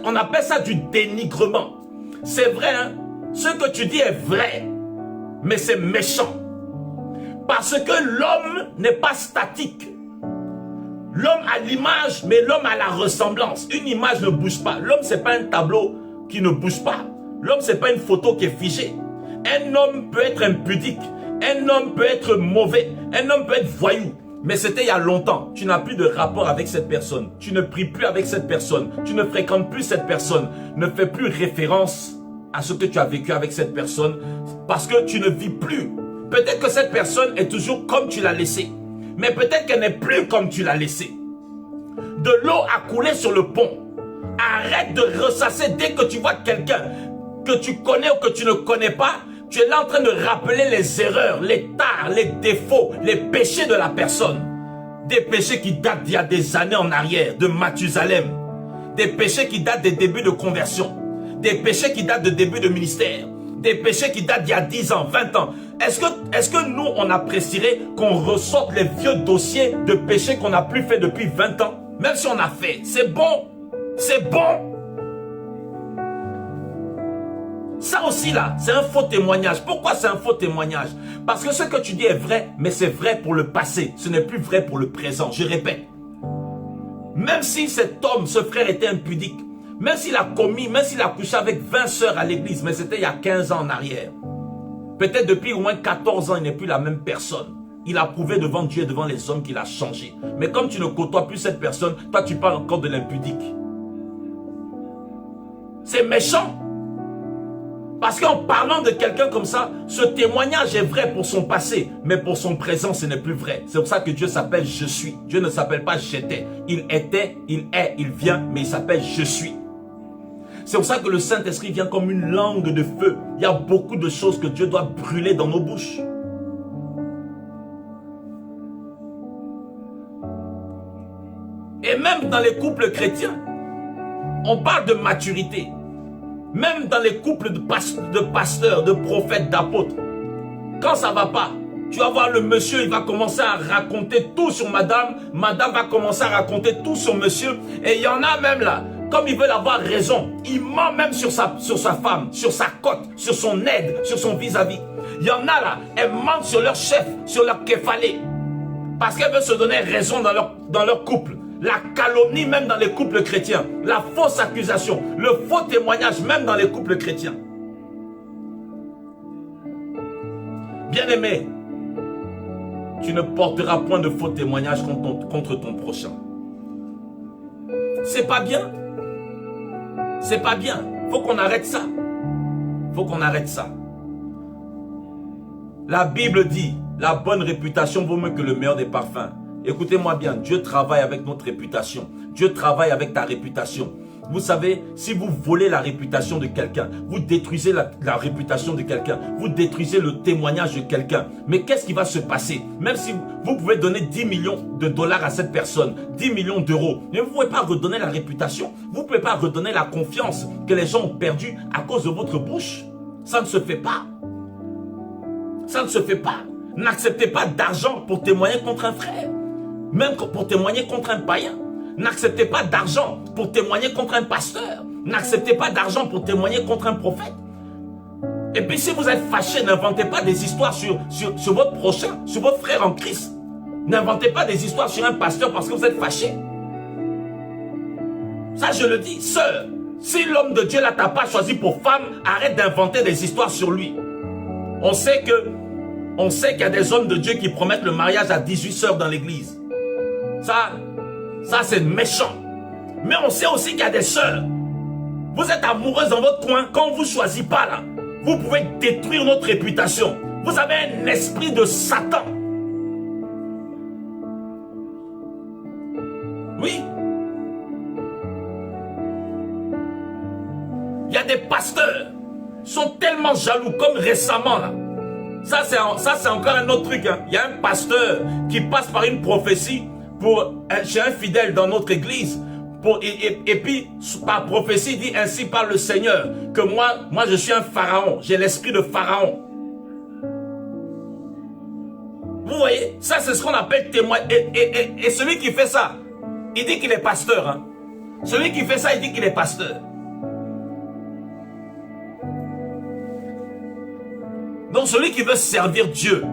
S1: on appelle ça du dénigrement. C'est vrai, hein? Ce que tu dis est vrai, mais c'est méchant. Parce que l'homme n'est pas statique. L'homme a l'image, mais l'homme a la ressemblance. Une image ne bouge pas. L'homme, c'est pas un tableau qui ne bouge pas. L'homme, c'est pas une photo qui est figée. Un homme peut être impudique. Un homme peut être mauvais. Un homme peut être voyou. Mais c'était il y a longtemps. Tu n'as plus de rapport avec cette personne. Tu ne pries plus avec cette personne. Tu ne fréquentes plus cette personne. Ne fais plus référence à ce que tu as vécu avec cette personne parce que tu ne vis plus. Peut-être que cette personne est toujours comme tu l'as laissée. Mais peut-être qu'elle n'est plus comme tu l'as laissée. De l'eau a coulé sur le pont. Arrête de ressasser dès que tu vois quelqu'un que tu connais ou que tu ne connais pas. Tu es là en train de rappeler les erreurs, les tares, les défauts, les péchés de la personne. Des péchés qui datent d'il y a des années en arrière, de Mathusalem. Des péchés qui datent des débuts de conversion. Des péchés qui datent de début de ministère. Des péchés qui datent d'il y a 10 ans, 20 ans. Est-ce que nous, on apprécierait qu'on ressorte les vieux dossiers de péchés qu'on n'a plus fait depuis 20 ans? Même si on a fait, c'est bon. C'est bon. Ça aussi là, c'est un faux témoignage. Pourquoi c'est un faux témoignage? Parce que ce que tu dis est vrai, mais c'est vrai pour le passé. Ce n'est plus vrai pour le présent. Je répète. Même si cet homme, ce frère était impudique, même s'il a commis, même s'il a couché avec 20 sœurs à l'église, mais c'était il y a 15 ans en arrière. Peut-être depuis au moins 14 ans, il n'est plus la même personne. Il a prouvé devant Dieu et devant les hommes qu'il a changé. Mais comme tu ne côtoies plus cette personne, toi tu parles encore de l'impudique. C'est méchant. Parce qu'en parlant de quelqu'un comme ça, ce témoignage est vrai pour son passé, mais pour son présent, ce n'est plus vrai. C'est pour ça que Dieu s'appelle « Je suis ». Dieu ne s'appelle pas « J'étais ». Il était, il est, il vient, mais il s'appelle « Je suis ». C'est pour ça que le Saint-Esprit vient comme une langue de feu. Il y a beaucoup de choses que Dieu doit brûler dans nos bouches. Et même dans les couples chrétiens, on parle de maturité. Même dans les couples de pasteurs, de prophètes, d'apôtres. Quand ça ne va pas, tu vas voir le monsieur, il va commencer à raconter tout sur madame. Madame va commencer à raconter tout sur monsieur. Et il y en a même là, comme ils veulent avoir raison, il ment même sur sa femme, sur sa cote, sur son aide, sur son vis-à-vis. Il y en a là, elles mentent sur leur chef, sur leur kéfalé. Parce qu'elles veulent se donner raison dans leur couple. La calomnie même dans les couples chrétiens. La fausse accusation. Le faux témoignage même dans les couples chrétiens. Bien-aimé, tu ne porteras point de faux témoignage contre ton prochain. C'est pas bien. C'est pas bien. Faut qu'on arrête ça. Faut qu'on arrête ça. La Bible dit, la bonne réputation vaut mieux que le meilleur des parfums. Écoutez-moi bien, Dieu travaille avec notre réputation. Dieu travaille avec ta réputation. Vous savez, si vous volez la réputation de quelqu'un, vous détruisez la réputation de quelqu'un, vous détruisez le témoignage de quelqu'un. Mais qu'est-ce qui va se passer? Même si vous pouvez donner 10 millions de dollars à cette personne, 10 millions d'euros, mais vous ne pouvez pas redonner la réputation. Vous ne pouvez pas redonner la confiance que les gens ont perdue à cause de votre bouche. Ça ne se fait pas. Ça ne se fait pas. N'acceptez pas d'argent pour témoigner contre un frère. Même pour témoigner contre un païen. N'acceptez pas d'argent pour témoigner contre un pasteur. N'acceptez pas d'argent pour témoigner contre un prophète. Et puis si vous êtes fâché, n'inventez pas des histoires sur votre prochain, sur votre frère en Christ. N'inventez pas des histoires sur un pasteur parce que vous êtes fâché. Ça je le dis, sœur, si l'homme de Dieu là t'a pas choisi pour femme, arrête d'inventer des histoires sur lui. On sait qu'il y a des hommes de Dieu qui promettent le mariage à 18 sœurs dans l'église. Ça c'est méchant. Mais on sait aussi qu'il y a des sœurs. Vous êtes amoureuses dans votre coin. Quand on ne vous choisit pas là, vous pouvez détruire notre réputation. Vous avez un esprit de Satan. Oui. des pasteurs qui sont tellement jaloux, comme récemment là. Ça c'est encore un autre truc. Hein. Il y a un pasteur qui passe par une prophétie chez un fidèle dans notre église. Et puis, par prophétie, il dit, ainsi parle le Seigneur, que moi je suis un pharaon, j'ai l'esprit de pharaon. Vous voyez, ça c'est ce qu'on appelle témoin. Et celui qui fait ça, il dit qu'il est pasteur. Hein. Celui qui fait ça, il dit qu'il est pasteur. Donc celui qui veut servir Dieu,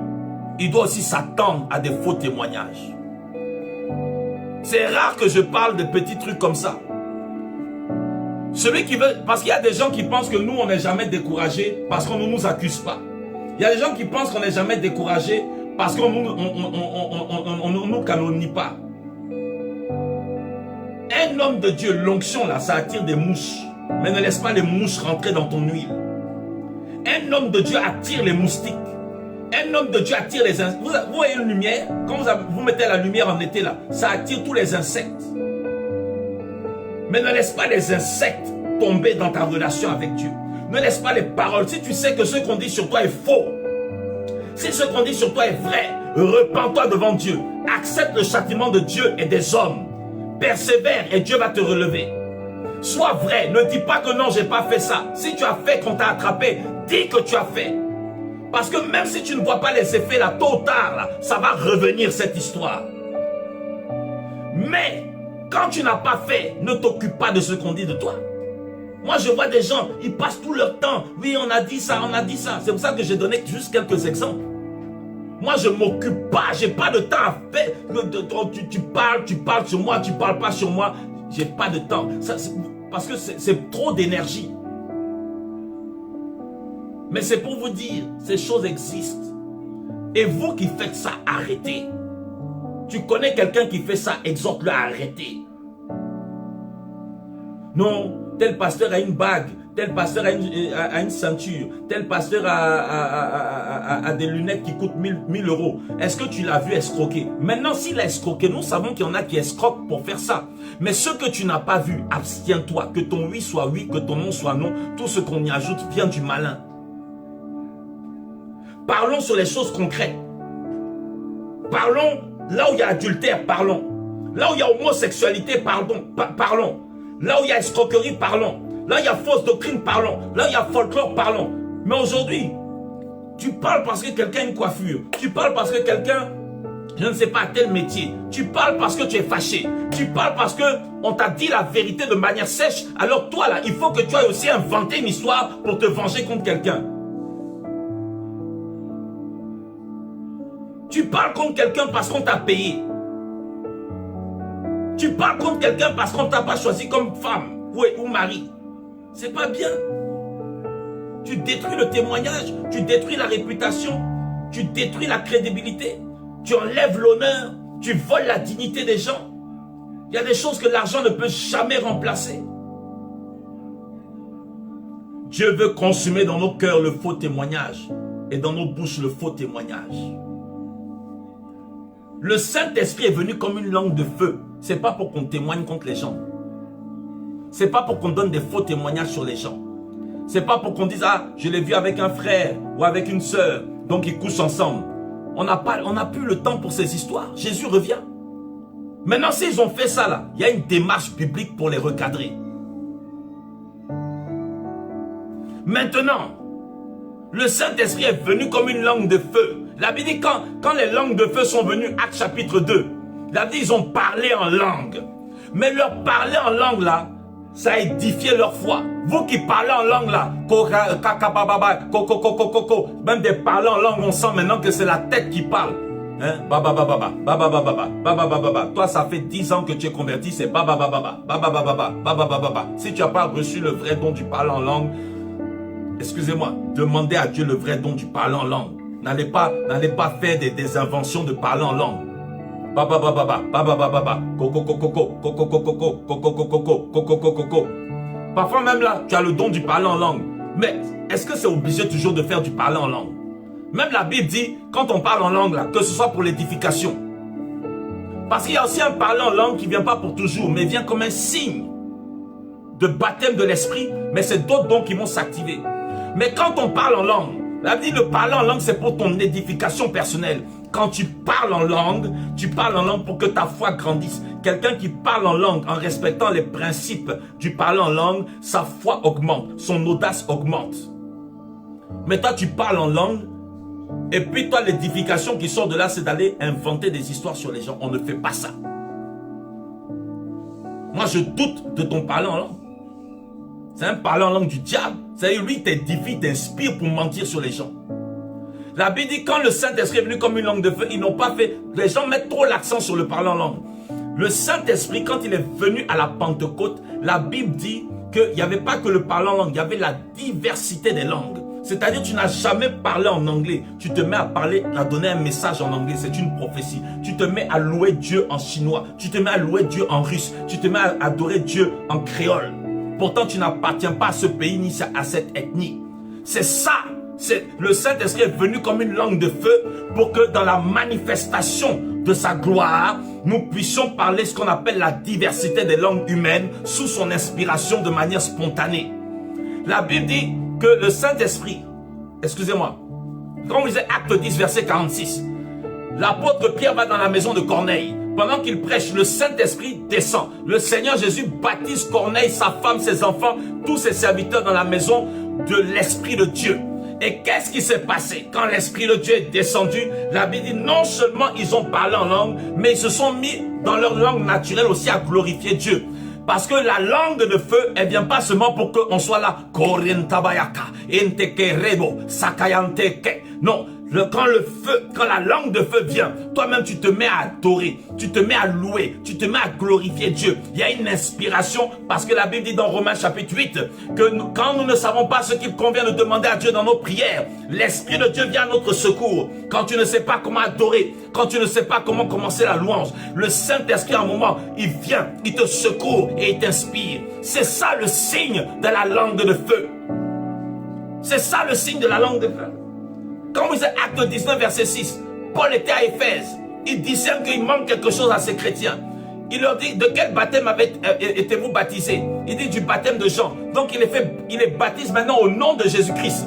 S1: il doit aussi s'attendre à des faux témoignages. C'est rare que je parle de petits trucs comme ça. Celui qui veut, parce qu'il y a des gens qui pensent que nous on n'est jamais découragés parce qu'on ne nous accuse pas. Il y a des gens qui pensent qu'on n'est jamais découragés parce qu'on ne nous canonie pas. Un homme de Dieu, l'onction là, ça attire des mouches. Mais ne laisse pas les mouches rentrer dans ton huile. Un homme de Dieu attire les moustiques. Un homme de Dieu attire les insectes. Vous voyez une lumière, quand vous mettez la lumière en été là, ça attire tous les insectes. Mais ne laisse pas les insectes tomber dans ta relation avec Dieu. Ne laisse pas les paroles. Si tu sais que ce qu'on dit sur toi est faux, si ce qu'on dit sur toi est vrai, repens-toi devant Dieu. Accepte le châtiment de Dieu et des hommes. Persévère et Dieu va te relever. Sois vrai, ne dis pas que non, j'ai pas fait ça. Si tu as fait qu'on t'a attrapé, dis que tu as fait. Parce que même si tu ne vois pas les effets là, tôt ou tard, là, ça va revenir cette histoire. Mais, quand tu n'as pas fait, ne t'occupe pas de ce qu'on dit de toi. Moi, je vois des gens, ils passent tout leur temps. Oui, on a dit ça, on a dit ça. C'est pour ça que j'ai donné juste quelques exemples. Moi, je ne m'occupe pas, j'ai pas de temps à faire. Tu parles sur moi, tu parles pas sur moi. J'ai pas de temps. Ça, parce que c'est trop d'énergie. Mais c'est pour vous dire, ces choses existent. Et vous qui faites ça, arrêtez. Tu connais quelqu'un qui fait ça, exhorte-le à arrêter. Non, tel pasteur a une bague, tel pasteur a une ceinture, tel pasteur a des lunettes qui coûtent 1000 euros. Est-ce que tu l'as vu escroquer? Maintenant, s'il a escroqué, nous savons qu'il y en a qui escroquent pour faire ça. Mais ce que tu n'as pas vu, abstiens-toi. Que ton oui soit oui, que ton non soit non. Tout ce qu'on y ajoute vient du malin. Parlons sur les choses concrètes. Parlons là où il y a adultère, parlons. Là où il y a homosexualité, parlons. Là où il y a escroquerie, parlons. Là où il y a fausse doctrine, parlons. Là où il y a folklore, parlons. Mais aujourd'hui, tu parles parce que quelqu'un a une coiffure. Tu parles parce que quelqu'un, je ne sais pas, a tel métier. Tu parles parce que tu es fâché. Tu parles parce qu'on t'a dit la vérité de manière sèche. Alors toi là, il faut que tu ailles aussi inventer une histoire pour te venger contre quelqu'un. Tu parles contre quelqu'un parce qu'on t'a payé. Tu parles contre quelqu'un parce qu'on t'a pas choisi comme femme ou mari. C'est pas bien. Tu détruis le témoignage, tu détruis la réputation, tu détruis la crédibilité, tu enlèves l'honneur, tu voles la dignité des gens. Il y a des choses que l'argent ne peut jamais remplacer. Dieu veut consumer dans nos cœurs le faux témoignage et dans nos bouches le faux témoignage. Le Saint-Esprit est venu comme une langue de feu. Ce n'est pas pour qu'on témoigne contre les gens. Ce n'est pas pour qu'on donne des faux témoignages sur les gens. Ce n'est pas pour qu'on dise, ah, je l'ai vu avec un frère ou avec une sœur, donc ils couchent ensemble. On n'a plus le temps pour ces histoires. Jésus revient. Maintenant, s'ils ont fait ça là, il y a une démarche biblique pour les recadrer. Maintenant, le Saint-Esprit est venu comme une langue de feu. La Bible dit quand les langues de feu sont venues, Actes chapitre 2, la Bible dit ils ont parlé en langue. Mais leur parler en langue là, ça a édifié leur foi. Vous qui parlez en langue là, même des parler en langue, on sent maintenant que c'est la tête qui parle. Hein? Toi, ça fait 10 ans que tu es converti, c'est Si tu n'as pas reçu le vrai don du parler en langue, excusez-moi, demandez à Dieu le vrai don du parler en langue. N'allez pas faire des inventions de parler en langue. Parfois même là, tu as le don du parler en langue. Mais est-ce que c'est obligé toujours de faire du parler en langue? Même la Bible dit, quand on parle en langue là, que ce soit pour l'édification. Parce qu'il y a aussi un parler en langue qui ne vient pas pour toujours, mais vient comme un signe de baptême de l'esprit, mais c'est d'autres dons qui vont s'activer. Mais quand on parle en langue, la Bible dit le parler en langue, c'est pour ton édification personnelle. Quand tu parles en langue pour que ta foi grandisse. Quelqu'un qui parle en langue en respectant les principes du parler en langue, sa foi augmente, son audace augmente. Mais toi, tu parles en langue, et puis toi, l'édification qui sort de là, c'est d'aller inventer des histoires sur les gens. On ne fait pas ça. Moi, je doute de ton parler en langue. C'est un parler en langue du diable. C'est-à-dire, lui, t'édifie, t'inspire pour mentir sur les gens. La Bible dit, quand le Saint-Esprit est venu comme une langue de feu, ils n'ont pas fait... Les gens mettent trop l'accent sur le parler en langue. Le Saint-Esprit, quand il est venu à la Pentecôte, la Bible dit qu'il n'y avait pas que le parler en langue, il y avait la diversité des langues. C'est-à-dire, tu n'as jamais parlé en anglais. Tu te mets à parler, à donner un message en anglais. C'est une prophétie. Tu te mets à louer Dieu en chinois. Tu te mets à louer Dieu en russe. Tu te mets à adorer Dieu en créole. Pourtant, tu n'appartiens pas à ce pays ni à cette ethnie. C'est ça. Le Saint-Esprit est venu comme une langue de feu pour que dans la manifestation de sa gloire, nous puissions parler ce qu'on appelle la diversité des langues humaines sous son inspiration de manière spontanée. La Bible dit que le Saint-Esprit, excusez-moi, quand vous lisez Acte 10, verset 46, l'apôtre Pierre va dans la maison de Corneille. Pendant qu'il prêche, le Saint-Esprit descend. Le Seigneur Jésus baptise Corneille, sa femme, ses enfants, tous ses serviteurs dans la maison de l'Esprit de Dieu. Et qu'est-ce qui s'est passé? Quand l'Esprit de Dieu est descendu, la Bible dit non seulement ils ont parlé en langue, mais ils se sont mis dans leur langue naturelle aussi à glorifier Dieu. Parce que la langue de feu, elle vient pas seulement pour qu'on soit là. Non, quand la langue de feu vient, toi-même tu te mets à adorer, tu te mets à louer, tu te mets à glorifier Dieu. Il y a une inspiration parce que la Bible dit dans Romains chapitre 8 que quand nous ne savons pas ce qu'il convient de demander à Dieu dans nos prières, l'Esprit de Dieu vient à notre secours. Quand tu ne sais pas comment adorer, quand tu ne sais pas comment commencer la louange, le Saint-Esprit à un moment, il vient, il te secourt et il t'inspire. C'est ça le signe de la langue de feu. C'est ça le signe de la langue de feu. Quand vous lisez Acte 19, verset 6, Paul était à Éphèse. Il discerne qu'il manque quelque chose à ces chrétiens. Il leur dit, de quel baptême étiez-vous baptisés? Il dit, du baptême de Jean. Donc il les baptise maintenant au nom de Jésus-Christ.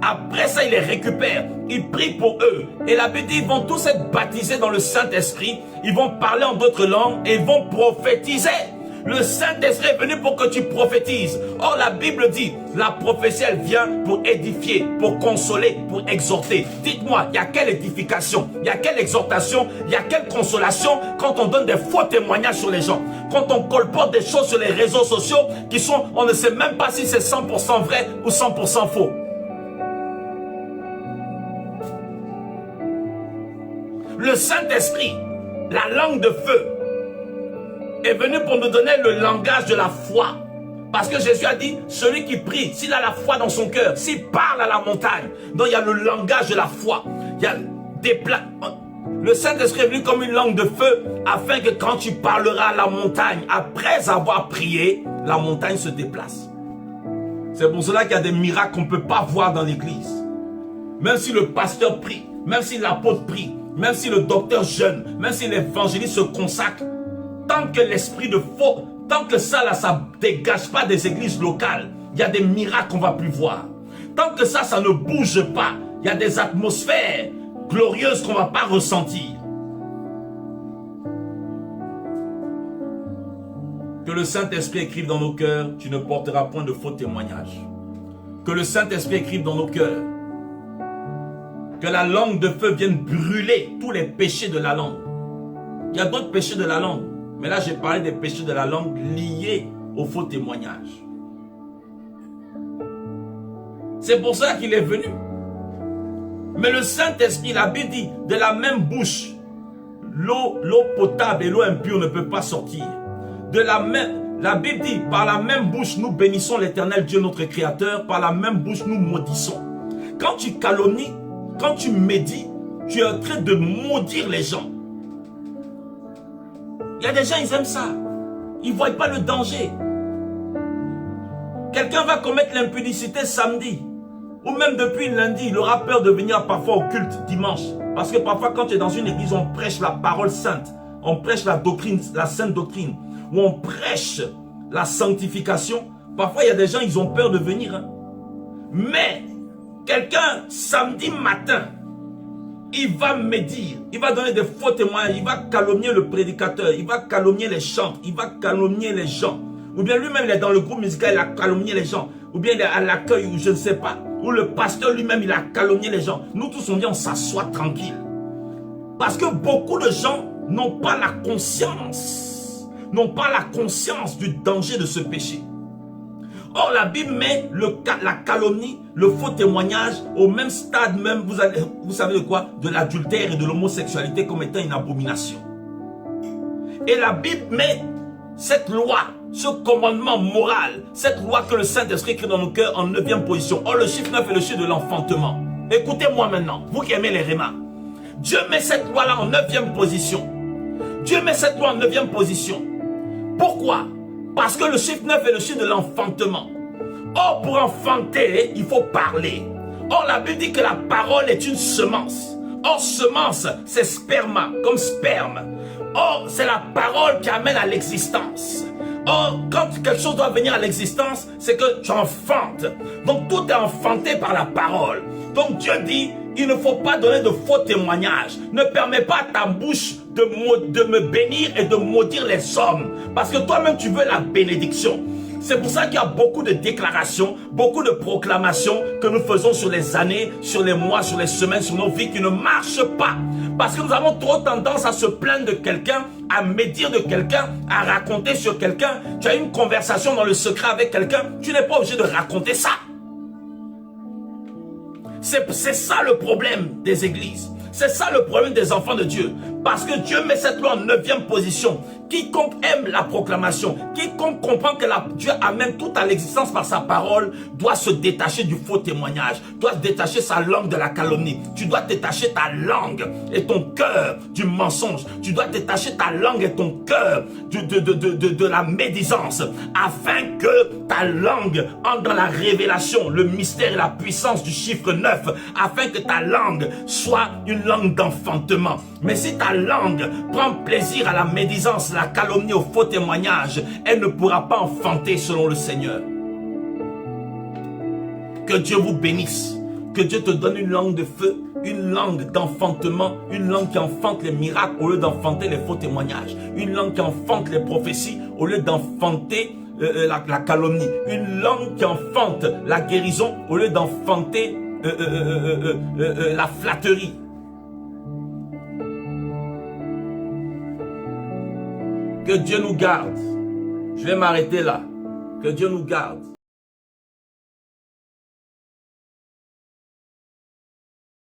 S1: Après ça, il les récupère. Il prie pour eux. Et la Bible dit, ils vont tous être baptisés dans le Saint-Esprit. Ils vont parler en d'autres langues et ils vont prophétiser. Le Saint-Esprit est venu pour que tu prophétises. Or, la Bible dit, la prophétie, elle vient pour édifier, pour consoler, pour exhorter. Dites-moi, il y a quelle édification, il y a quelle exhortation, il y a quelle consolation quand on donne des faux témoignages sur les gens, quand on colporte des choses sur les réseaux sociaux qui sont, on ne sait même pas si c'est 100% vrai ou 100% faux. Le Saint-Esprit, la langue de feu, est venu pour nous donner le langage de la foi. Parce que Jésus a dit, celui qui prie, s'il a la foi dans son cœur, s'il parle à la montagne, donc il y a le langage de la foi. Il y a des plats. Le Saint-Esprit est venu comme une langue de feu, afin que quand tu parleras à la montagne, après avoir prié, la montagne se déplace. C'est pour cela qu'il y a des miracles qu'on ne peut pas voir dans l'église. Même si le pasteur prie, même si l'apôtre prie, même si le docteur jeûne, même si l'évangéliste se consacre, tant que l'esprit de faux, tant que ça là, ça ne dégage pas des églises locales, il y a des miracles qu'on ne va plus voir. Tant que ça ne bouge pas, il y a des atmosphères glorieuses qu'on ne va pas ressentir. Que le Saint-Esprit écrive dans nos cœurs, tu ne porteras point de faux témoignages. Que le Saint-Esprit écrive dans nos cœurs, que la langue de feu vienne brûler tous les péchés de la langue. Il y a d'autres péchés de la langue. Mais là, j'ai parlé des péchés de la langue liés au faux témoignage. C'est pour ça qu'il est venu. Mais le Saint-Esprit, la Bible dit, de la même bouche, l'eau potable et l'eau impure ne peuvent pas sortir. La Bible dit, par la même bouche, nous bénissons l'Éternel Dieu, notre Créateur. Par la même bouche, nous maudissons. Quand tu calomnies, quand tu médis, tu es en train de maudire les gens. Il y a des gens, ils aiment ça. Ils ne voient pas le danger. Quelqu'un va commettre l'impudicité samedi. Ou même depuis lundi, il aura peur de venir parfois au culte dimanche. Parce que parfois, quand tu es dans une église, on prêche la parole sainte. On prêche la doctrine, la sainte doctrine. Ou on prêche la sanctification. Parfois, il y a des gens, ils ont peur de venir. Hein. Mais, quelqu'un, samedi matin, il va me dire, il va donner des faux témoignages, il va calomnier le prédicateur, il va calomnier les chants, il va calomnier les gens. Ou bien lui-même, il est dans le groupe musical, il a calomnié les gens. Ou bien il est à l'accueil, ou je ne sais pas. Ou le pasteur lui-même, il a calomnié les gens. Nous tous, on vient, on s'assoit tranquille. Parce que beaucoup de gens n'ont pas la conscience. N'ont pas la conscience du danger de ce péché. Or, la Bible met la calomnie, le faux témoignage au même stade même, vous savez de quoi? De l'adultère et de l'homosexualité comme étant une abomination. Et la Bible met cette loi, ce commandement moral, cette loi que le Saint-Esprit crée dans nos cœurs en 9e position. Or, le chiffre 9 est le chiffre de l'enfantement. Écoutez-moi maintenant, vous qui aimez les rémas. Dieu met cette loi-là en 9e position. Dieu met cette loi en 9e position. Pourquoi? Parce que le chiffre 9 est le chiffre de l'enfantement. Or, pour enfanter, il faut parler. Or, la Bible dit que la parole est une semence. Or, semence, c'est sperma, comme sperme. Or, c'est la parole qui amène à l'existence. Or, quand quelque chose doit venir à l'existence, c'est que tu enfantes. Donc, tout est enfanté par la parole. Donc, Dieu dit, il ne faut pas donner de faux témoignages. Ne permets pas à ta bouche de me bénir et de maudire les hommes. Parce que toi-même, tu veux la bénédiction. C'est pour ça qu'il y a beaucoup de déclarations, beaucoup de proclamations que nous faisons sur les années, sur les mois, sur les semaines, sur nos vies qui ne marchent pas. Parce que nous avons trop tendance à se plaindre de quelqu'un, à médire de quelqu'un, à raconter sur quelqu'un. Tu as une conversation dans le secret avec quelqu'un, tu n'es pas obligé de raconter ça. C'est ça le problème des églises. C'est ça le problème des enfants de Dieu. Parce que Dieu met cette loi en 9e position. Quiconque aime la proclamation, quiconque comprend que Dieu amène tout à l'existence par sa parole, doit se détacher du faux témoignage, doit détacher sa langue de la calomnie. Tu dois détacher ta langue et ton cœur du mensonge. Tu dois détacher ta langue et ton cœur de la médisance, afin que ta langue entre dans la révélation, le mystère et la puissance du chiffre 9, afin que ta langue soit une langue d'enfantement. Mais si ta langue prend plaisir à la médisance, la calomnie, au faux témoignage, elle ne pourra pas enfanter selon le Seigneur. Que Dieu vous bénisse. Que Dieu te donne une langue de feu, une langue d'enfantement, une langue qui enfante les miracles au lieu d'enfanter les faux témoignages. Une langue qui enfante les prophéties au lieu d'enfanter la calomnie. Une langue qui enfante la guérison au lieu d'enfanter la flatterie. Que Dieu nous garde. Je vais m'arrêter là. Que Dieu nous garde.